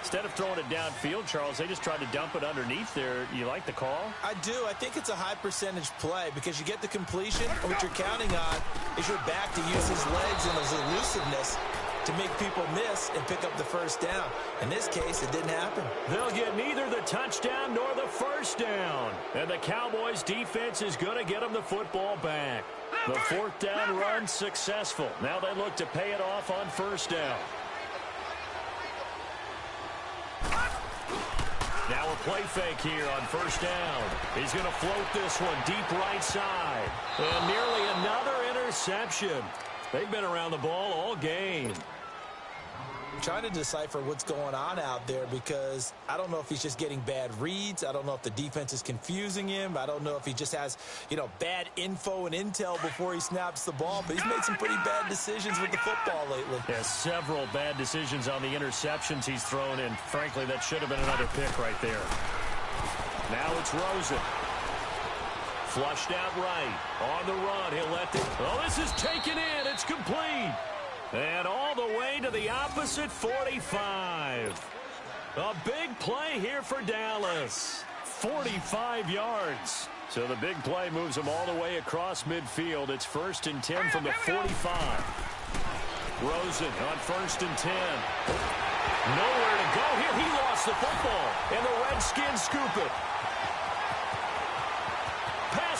Instead of throwing it downfield, Charles, they just tried to dump it underneath there. You like the call? I do. I think it's a high percentage play because you get the completion. And what you're counting on is your back to use his legs and his elusiveness to make people miss and pick up the first down. In this case, it didn't happen. They'll get neither the touchdown nor the first down. And the Cowboys defense is going to get them the football back. The 4th down run successful. Now they look to pay it off on 1st down. Now a play fake here on 1st down. He's going to float this one deep right side. And nearly another interception. They've been around the ball all game. I'm trying to decipher what's going on out there because I don't know if he's just getting bad reads. I don't know if the defense is confusing him. I don't know if he just has, bad info and intel before he snaps the ball. But he's made some pretty bad decisions with the football lately. Yeah, several bad decisions on the interceptions he's thrown in. Frankly, that should have been another pick right there. Now it's Rosen. Flushed out right. On the run, he'll let it. Oh, this is taken in. It's complete. And all the way to the opposite 45. A big play here for Dallas. 45 yards. So the big play moves them all the way across midfield. It's 1st and 10 from the 45. Rosen on 1st and 10. Nowhere to go here. He lost the football. And the Redskins scoop it.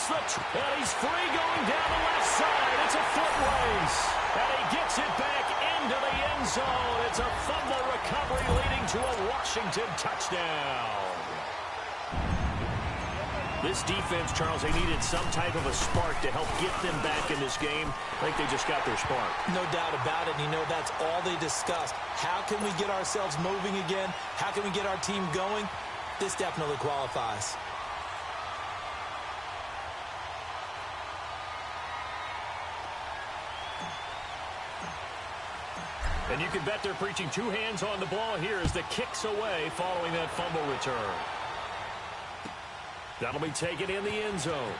And he's free going down the left side. It's a foot race. And he gets it back into the end zone. It's a fumble recovery leading to a Washington touchdown. This defense, Charles, they needed some type of a spark to help get them back in this game. I think they just got their spark. No doubt about it. And, that's all they discussed. How can we get ourselves moving again? How can we get our team going? This definitely qualifies. And you can bet they're preaching 2 hands on the ball here as the kick's away following that fumble return. That'll be taken in the end zone.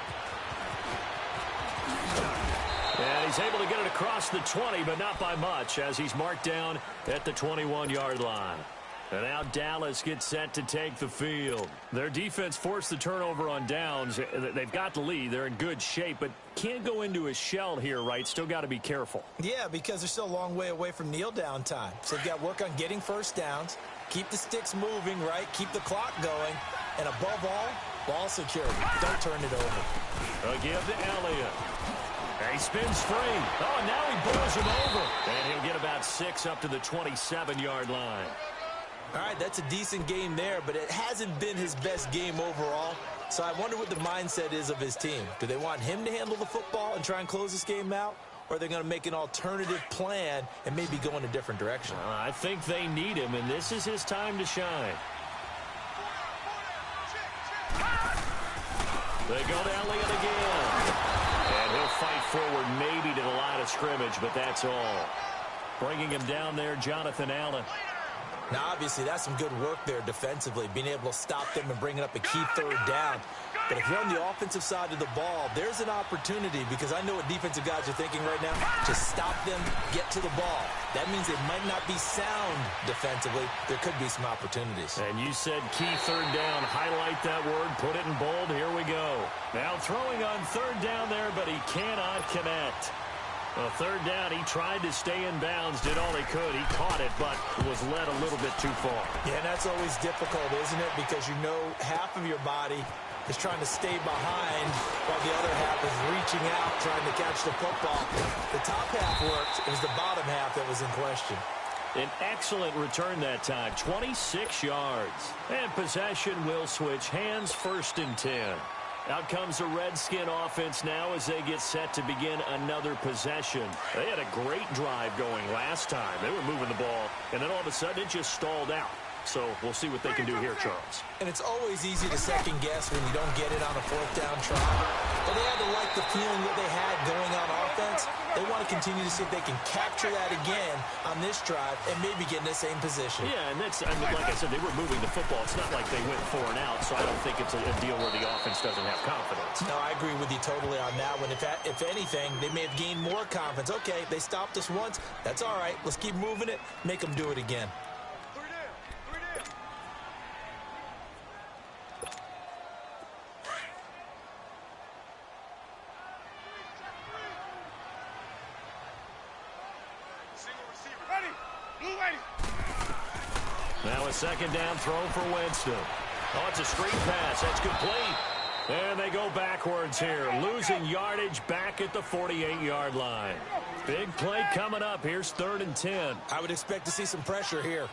And he's able to get it across the 20, but not by much, as he's marked down at the 21-yard line. And now Dallas gets set to take the field. Their defense forced the turnover on downs. They've got the lead. They're in good shape, but can't go into a shell here, right? Still got to be careful. Yeah, because they're still a long way away from kneel down time. So they've got to work on getting first downs, keep the sticks moving, right? Keep the clock going, and above all, ball security. Don't turn it over. A give to Elliott. He spins free. Oh, and now he blows him over. And he'll get about 6 up to the 27-yard line. All right, that's a decent game there, but it hasn't been his best game overall. So I wonder what the mindset is of his team. Do they want him to handle the football and try and close this game out? Or are they going to make an alternative plan and maybe go in a different direction? I think they need him, and this is his time to shine. They go to Elliott again. And he'll fight forward maybe to the line of scrimmage, but that's all. Bringing him down there, Jonathan Allen. Now, obviously, that's some good work there defensively, being able to stop them and bringing up a key 3rd down. But if you're on the offensive side of the ball, there's an opportunity, because I know what defensive guys are thinking right now. Just stop them, get to the ball. That means they might not be sound defensively. There could be some opportunities. And you said key 3rd down. Highlight that word. Put it in bold. Here we go. Now throwing on 3rd down there, but he cannot connect. Well, 3rd down, he tried to stay in bounds, did all he could. He caught it, but was led a little bit too far. Yeah, and that's always difficult, isn't it? Because half of your body is trying to stay behind while the other half is reaching out, trying to catch the football. The top half worked. It was the bottom half that was in question. An excellent return that time, 26 yards. And possession will switch hands, 1st and 10. Out comes the Redskin offense now as they get set to begin another possession. They had a great drive going last time. They were moving the ball, and then all of a sudden it just stalled out. So we'll see what they can do here, Charles. And it's always easy to second guess when you don't get it on a 4th down try. But they had to like the feeling that they had going on offense. They want to continue to see if they can capture that again on this drive and maybe get in the same position. Yeah, and that's, I mean, like I said, they were moving the football. It's not like they went 4 and out, so I don't think it's a deal where the offense doesn't have confidence. No, I agree with you totally on that one. If anything, they may have gained more confidence. Okay, they stopped us once. That's all right. Let's keep moving it. Make them do it again. Now a 2nd down throw for Winston. Oh, it's a screen pass. That's complete. And they go backwards here, losing yardage back at the 48-yard line. Big play coming up. Here's 3rd and 10. I would expect to see some pressure here.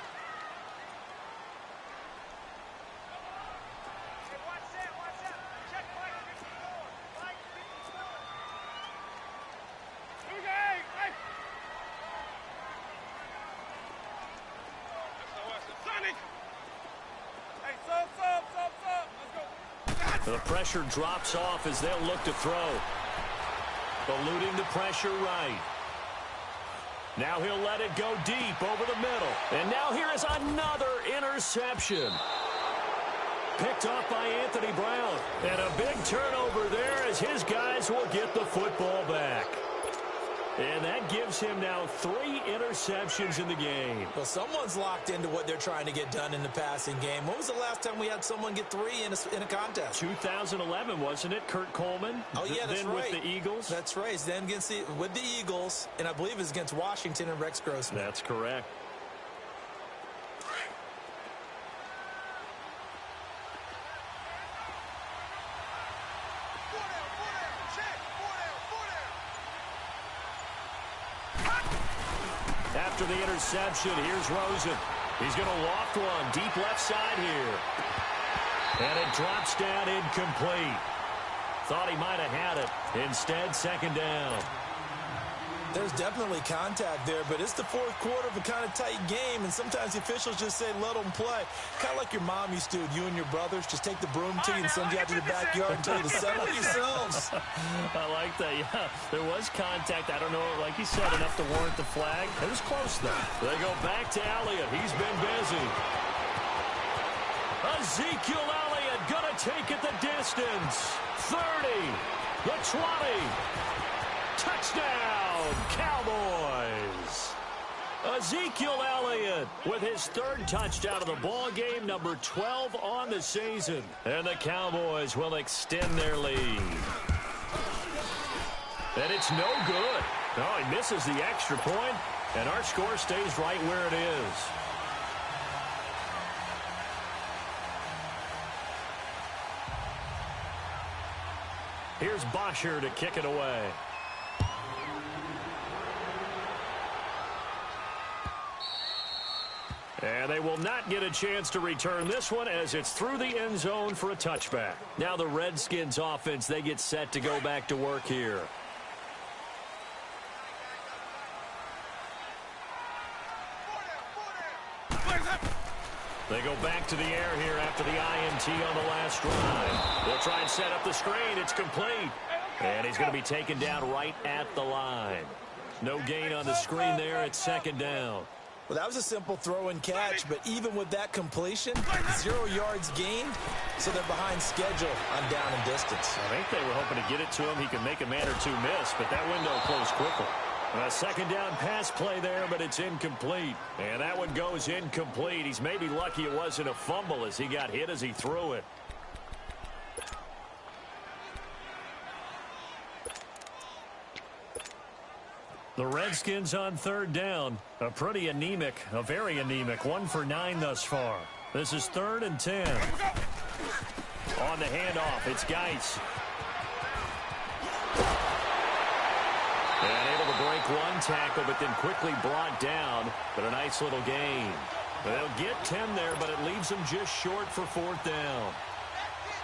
The pressure drops off as they'll look to throw. Eluding the pressure right. Now he'll let it go deep over the middle. And now here is another interception. picked off by Anthony Brown. And a big turnover there as his guys will get the football back. And that gives him now 3 interceptions in the game. Well, someone's locked into what they're trying to get done in the passing game. When was the last time we had someone get 3 in a contest? 2011, wasn't it? Kurt Coleman. Oh, yeah, that's then right. with the Eagles. That's right. Then with the Eagles, and I believe it's against Washington and Rex Grossman. That's correct. After the interception, here's Rosen. He's going to loft one deep left side here. And it drops down incomplete. Thought he might have had it. Instead, second down. There's definitely contact there, but it's the fourth quarter of a kind of tight game, and sometimes the officials just say, let them play. Kind of like your mom used to with you and your brothers. Just take the broom to you and send you out to the backyard and tell you to settle yourselves. I like that, yeah. There was contact. I don't know, like you said, enough to warrant the flag. It was close, though. They go back to Elliott. He's been busy. Ezekiel Elliott going to take it the distance. 30, the 20. Touchdown, Cowboys. Ezekiel Elliott with his 3rd touchdown of the ball game, number 12 on the season. And the Cowboys will extend their lead. And it's no good. Oh, he misses the extra point, and our score stays right where it is. Here's Bosher to kick it away. And they will not get a chance to return this one as it's through the end zone for a touchback. Now the Redskins offense, they get set to go back to work here. They go back to the air here after the INT on the last drive. They'll try and set up the screen. It's complete. And he's going to be taken down right at the line. No gain on the screen there. It's second down. Well, that was a simple throw and catch, but even with that completion, 0 yards gained, so they're behind schedule on down and distance. I think they were hoping to get it to him. He can make a man or two miss, but that window closed quickly. A second down pass play there, but it's incomplete. And that one goes incomplete. He's maybe lucky it wasn't a fumble as he got hit as he threw it. The Redskins on 3rd down. A pretty anemic, a very anemic 1 for 9 thus far. This is 3rd and 10. On the handoff, it's Geis. And able to break one tackle, but then quickly brought down. But a nice little gain. They'll get 10 there, but it leaves them just short for 4th down.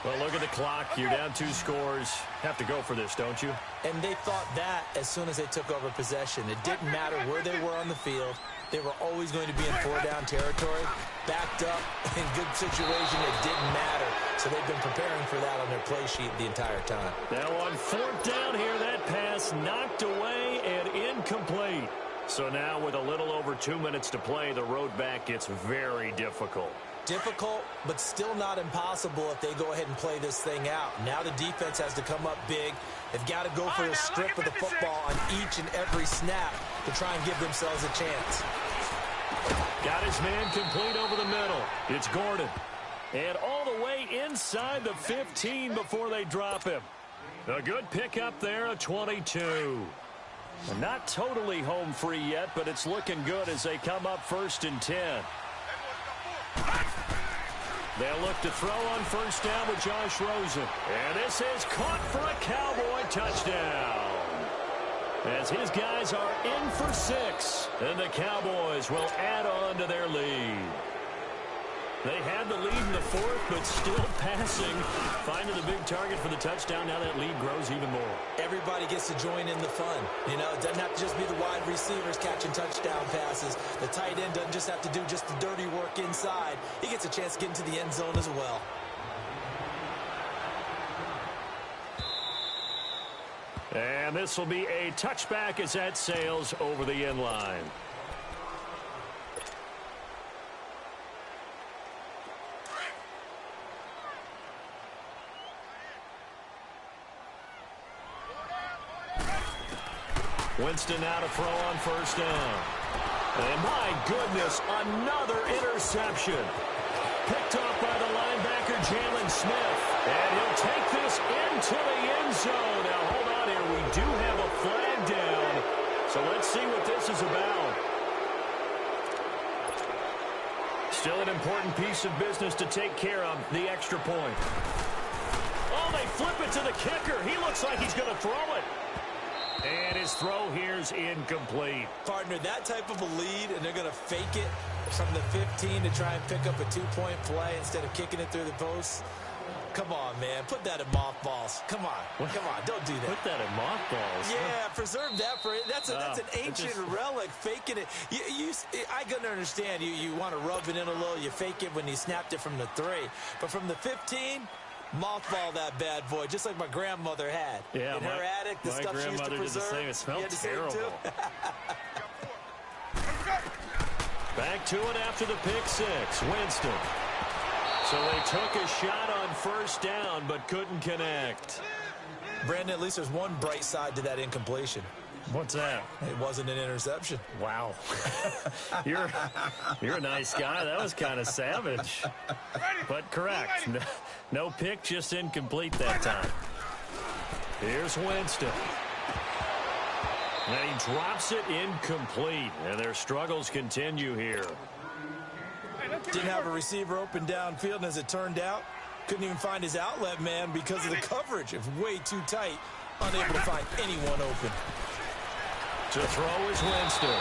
Well, look at the clock. You're down 2 scores. Have to go for this, don't you? And they thought that as soon as they took over possession. It didn't matter where they were on the field. They were always going to be in 4-down territory. Backed up, in good situation, it didn't matter. So they've been preparing for that on their play sheet the entire time. Now on 4th down here, that pass knocked away and incomplete. So now with a little over 2 minutes to play, the road back gets very difficult. Difficult, but still not impossible if they go ahead and play this thing out. Now the defense has to come up big. They've got to go for a strip of the football on each and every snap to try and give themselves a chance. Got his man complete over the middle. It's Gordon. And all the way inside the 15 before they drop him. A good pickup there, a 22. Not totally home free yet, but it's looking good as they come up 1st and 10. They'll look to throw on 1st down with Josh Rosen. And this is caught for a Cowboy touchdown. As his guys are in for 6. And the Cowboys will add on to their lead. They had the lead in the 4th, but still passing. Finding the big target for the touchdown. Now that lead grows even more. Everybody gets to join in the fun. You know, it doesn't have to just be the wide receivers catching touchdown passes. The tight end doesn't just have to do just the dirty work inside. He gets a chance to get into the end zone as well. And this will be a touchback as that sails over the end line. Winston now to throw on first down. And my goodness, another interception. Picked off by the linebacker, Jalen Smith. And he'll take this into the end zone. Now, hold on here. We do have a flag down. So let's see what this is about. Still an important piece of business to take care of, the extra point. Oh, they flip it to the kicker. He looks like he's going to throw it. And his throw here's incomplete. Partner, that type of a lead, and they're going to fake it from the 15 to try and pick up a 2-point play instead of kicking it through the post. Come on, man. Put that in mothballs. Come on. Come on. Don't do that. Put that in mothballs. Yeah, preserve that for it. That's an ancient relic. Faking it. I can understand. You want to rub it in a little. You fake it when you snapped it from the 3. But from the 15, mothball that bad boy, just like my grandmother had. Yeah, in her attic, the stuff she used to preserve. Did the same. It smelled terrible. Back to it after the pick 6. Winston. So they took a shot on first down, but couldn't connect. Brandon, at least there's one bright side to that incompletion. What's that? It wasn't an interception. Wow. You're a nice guy. That was kind of savage. But correct. No pick, just incomplete that time. Here's Winston. And he drops it incomplete. And their struggles continue here. Didn't have a receiver open downfield, and as it turned out, couldn't even find his outlet man because of the coverage. It was way too tight, unable to find anyone open. To throw is Winston.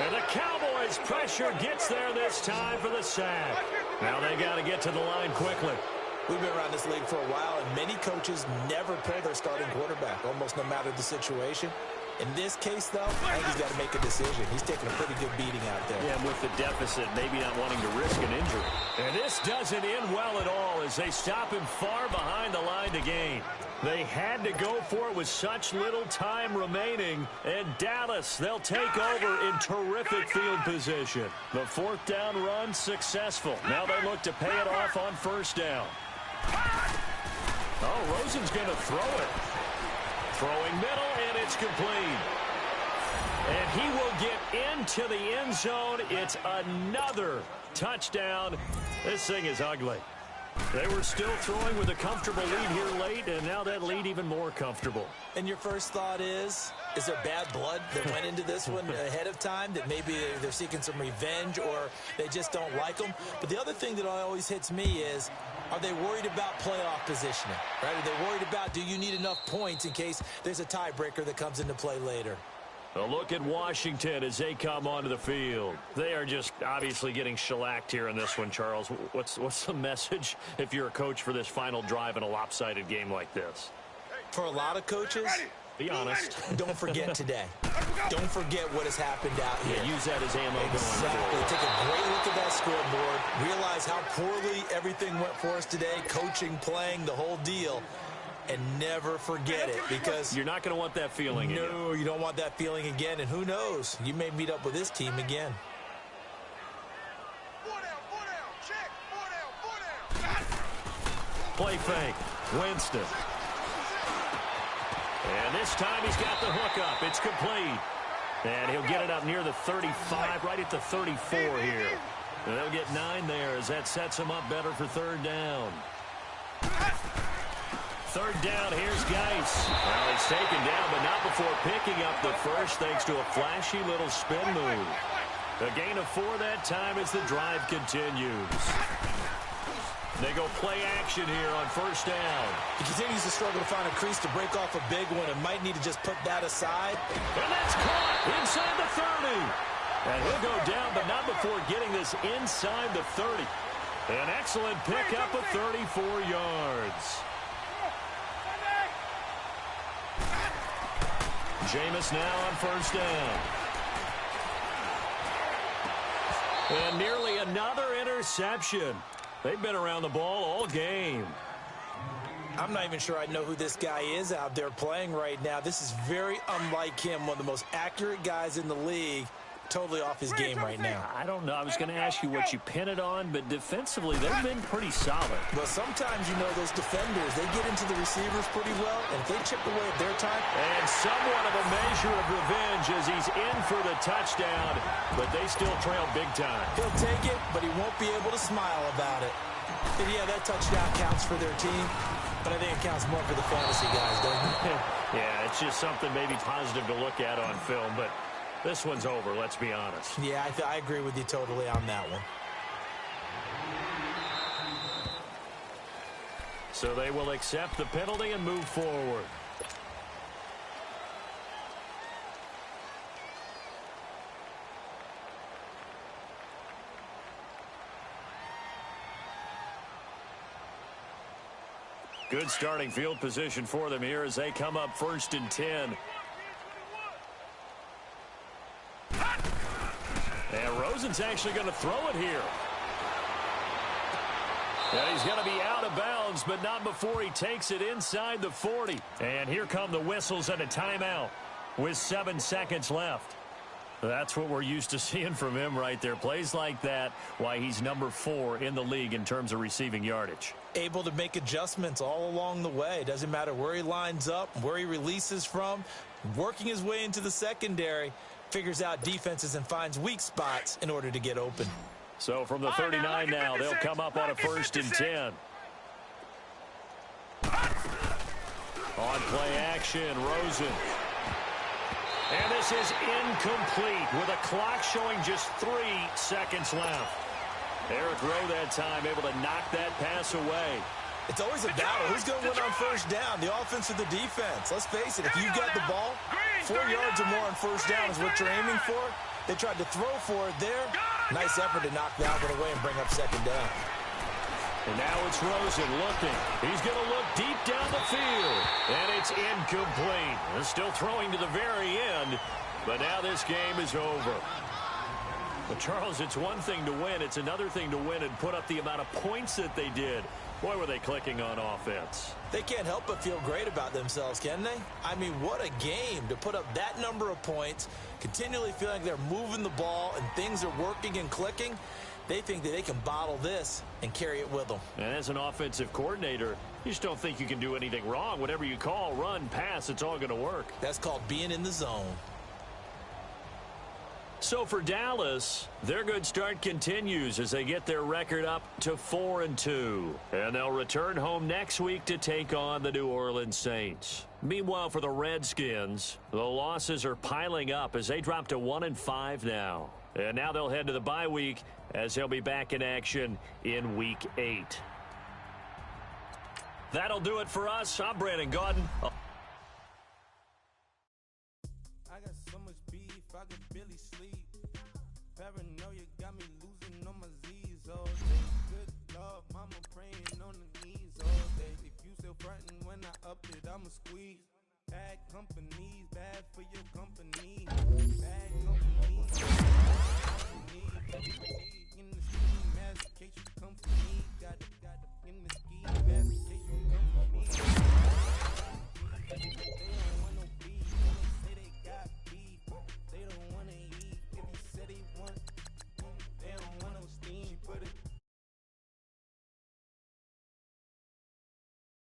And the Cowboys' pressure gets there this time for the sack. Now they got to get to the line quickly. We've been around this league for a while, and many coaches never pull their starting quarterback, almost no matter the situation. In this case, though, I think he's got to make a decision. He's taking a pretty good beating out there. Yeah, with the deficit, maybe not wanting to risk an injury. And this doesn't end well at all as they stop him far behind the line to gain. They had to go for it with such little time remaining. And Dallas, they'll take over in terrific field position. The 4th down run successful. Now they look to pay it off on first down. Oh, Rosen's going to throw it. Throwing middle, and it's complete. And he will get into the end zone. It's another touchdown. This thing is ugly. They were still throwing with a comfortable lead here late, and now that lead even more comfortable. And your first thought is there bad blood that went into this one ahead of time, that maybe they're seeking some revenge or they just don't like them? But the other thing that always hits me is, are they worried about playoff positioning? Right? Are they worried about, do you need enough points in case there's a tiebreaker that comes into play later? A look at Washington as they come onto the field. They are just obviously getting shellacked here in this one, Charles. What's the message if you're a coach for this final drive in a lopsided game like this? For a lot of coaches, be honest. Don't forget today. Don't forget what has happened out here. Yeah, use that as ammo. Exactly. Take a great look at that scoreboard. Realize how poorly everything went for us today. Coaching, playing, the whole deal. And never forget it, because you're not going to want that feeling again. No, you don't want that feeling again. And who knows? You may meet up with this team again. Play fake. Winston. And this time he's got the hook up. It's complete. And he'll get it up near the 35, right at the 34 here. And they'll get 9 there as that sets him up better for 3rd down. 3rd down, here's Geis. Well, he's taken down, but not before picking up the first, thanks to a flashy little spin move. A gain of 4 that time as the drive continues. They go play action here on first down. He continues to struggle to find a crease to break off a big one and might need to just put that aside. And that's caught inside the 30. And he'll go down, but not before getting this inside the 30. An excellent pickup of 34 yards. Jameis now on first down. And nearly another interception. They've been around the ball all game. I'm not even sure I know who this guy is out there playing right now. This is very unlike him, one of the most accurate guys in the league. totally off his game right now. I don't know. I was going to ask you what you pin it on, but defensively, they've been pretty solid. Well, sometimes, you know, those defenders, they get into the receivers pretty well, and if they chip away at their time. And somewhat of a measure of revenge as he's in for the touchdown, but they still trail big time. He'll take it, but he won't be able to smile about it. And yeah, that touchdown counts for their team, but I think it counts more for the fantasy guys, doesn't it? Yeah, it's just something maybe positive to look at on film, but this one's over, let's be honest. Yeah, I agree with you totally on that one. So they will accept the penalty and move forward. Good starting field position for them here as they come up 1st and 10. And Rosen's actually going to throw it here. And he's going to be out of bounds, but not before he takes it inside the 40. And here come the whistles and a timeout with 7 seconds left. That's what we're used to seeing from him right there. Plays like that, why he's number 4 in the league in terms of receiving yardage. Able to make adjustments all along the way. Doesn't matter where he lines up, where he releases from, working his way into the secondary, figures out defenses and finds weak spots in order to get open. So from the 39 now, they'll come up on a 1st and 10. On play action, Rosen. And this is incomplete with a clock showing just 3 seconds left. Eric Rowe that time able to knock that pass away. It's always a battle. Who's going to win on 1st down, the offense or the defense? Let's face it, if you got the ball, 4 yards or more on 1st down is what you're aiming for. They tried to throw for it there. Nice effort to knock that one away and bring up 2nd down. And now it's Rosen looking. He's going to look deep down the field. And it's incomplete. They're still throwing to the very end. But now this game is over. But, Charles, it's one thing to win. It's another thing to win and put up the amount of points that they did. Boy, were they clicking on offense. They can't help but feel great about themselves, can they? I mean, what a game to put up that number of points, continually feeling like they're moving the ball and things are working and clicking. They think that they can bottle this and carry it with them. And as an offensive coordinator, you just don't think you can do anything wrong. Whatever you call, run, pass, it's all going to work. That's called being in the zone. So for Dallas, their good start continues as they get their record up to 4-2. And they'll return home next week to take on the New Orleans Saints. Meanwhile, for the Redskins, the losses are piling up as they drop to 1-5 now. And now they'll head to the bye week as they'll be back in action in Week 8. That'll do it for us. I'm Brandon Gaudin. I got so much beef, I could barely sleep. Paranoia got me losing on my Z's all day. Good Lord, mama praying on the knees all day. If you still frontin' when I up it, I'ma squeeze. Bad companies, bad for your company.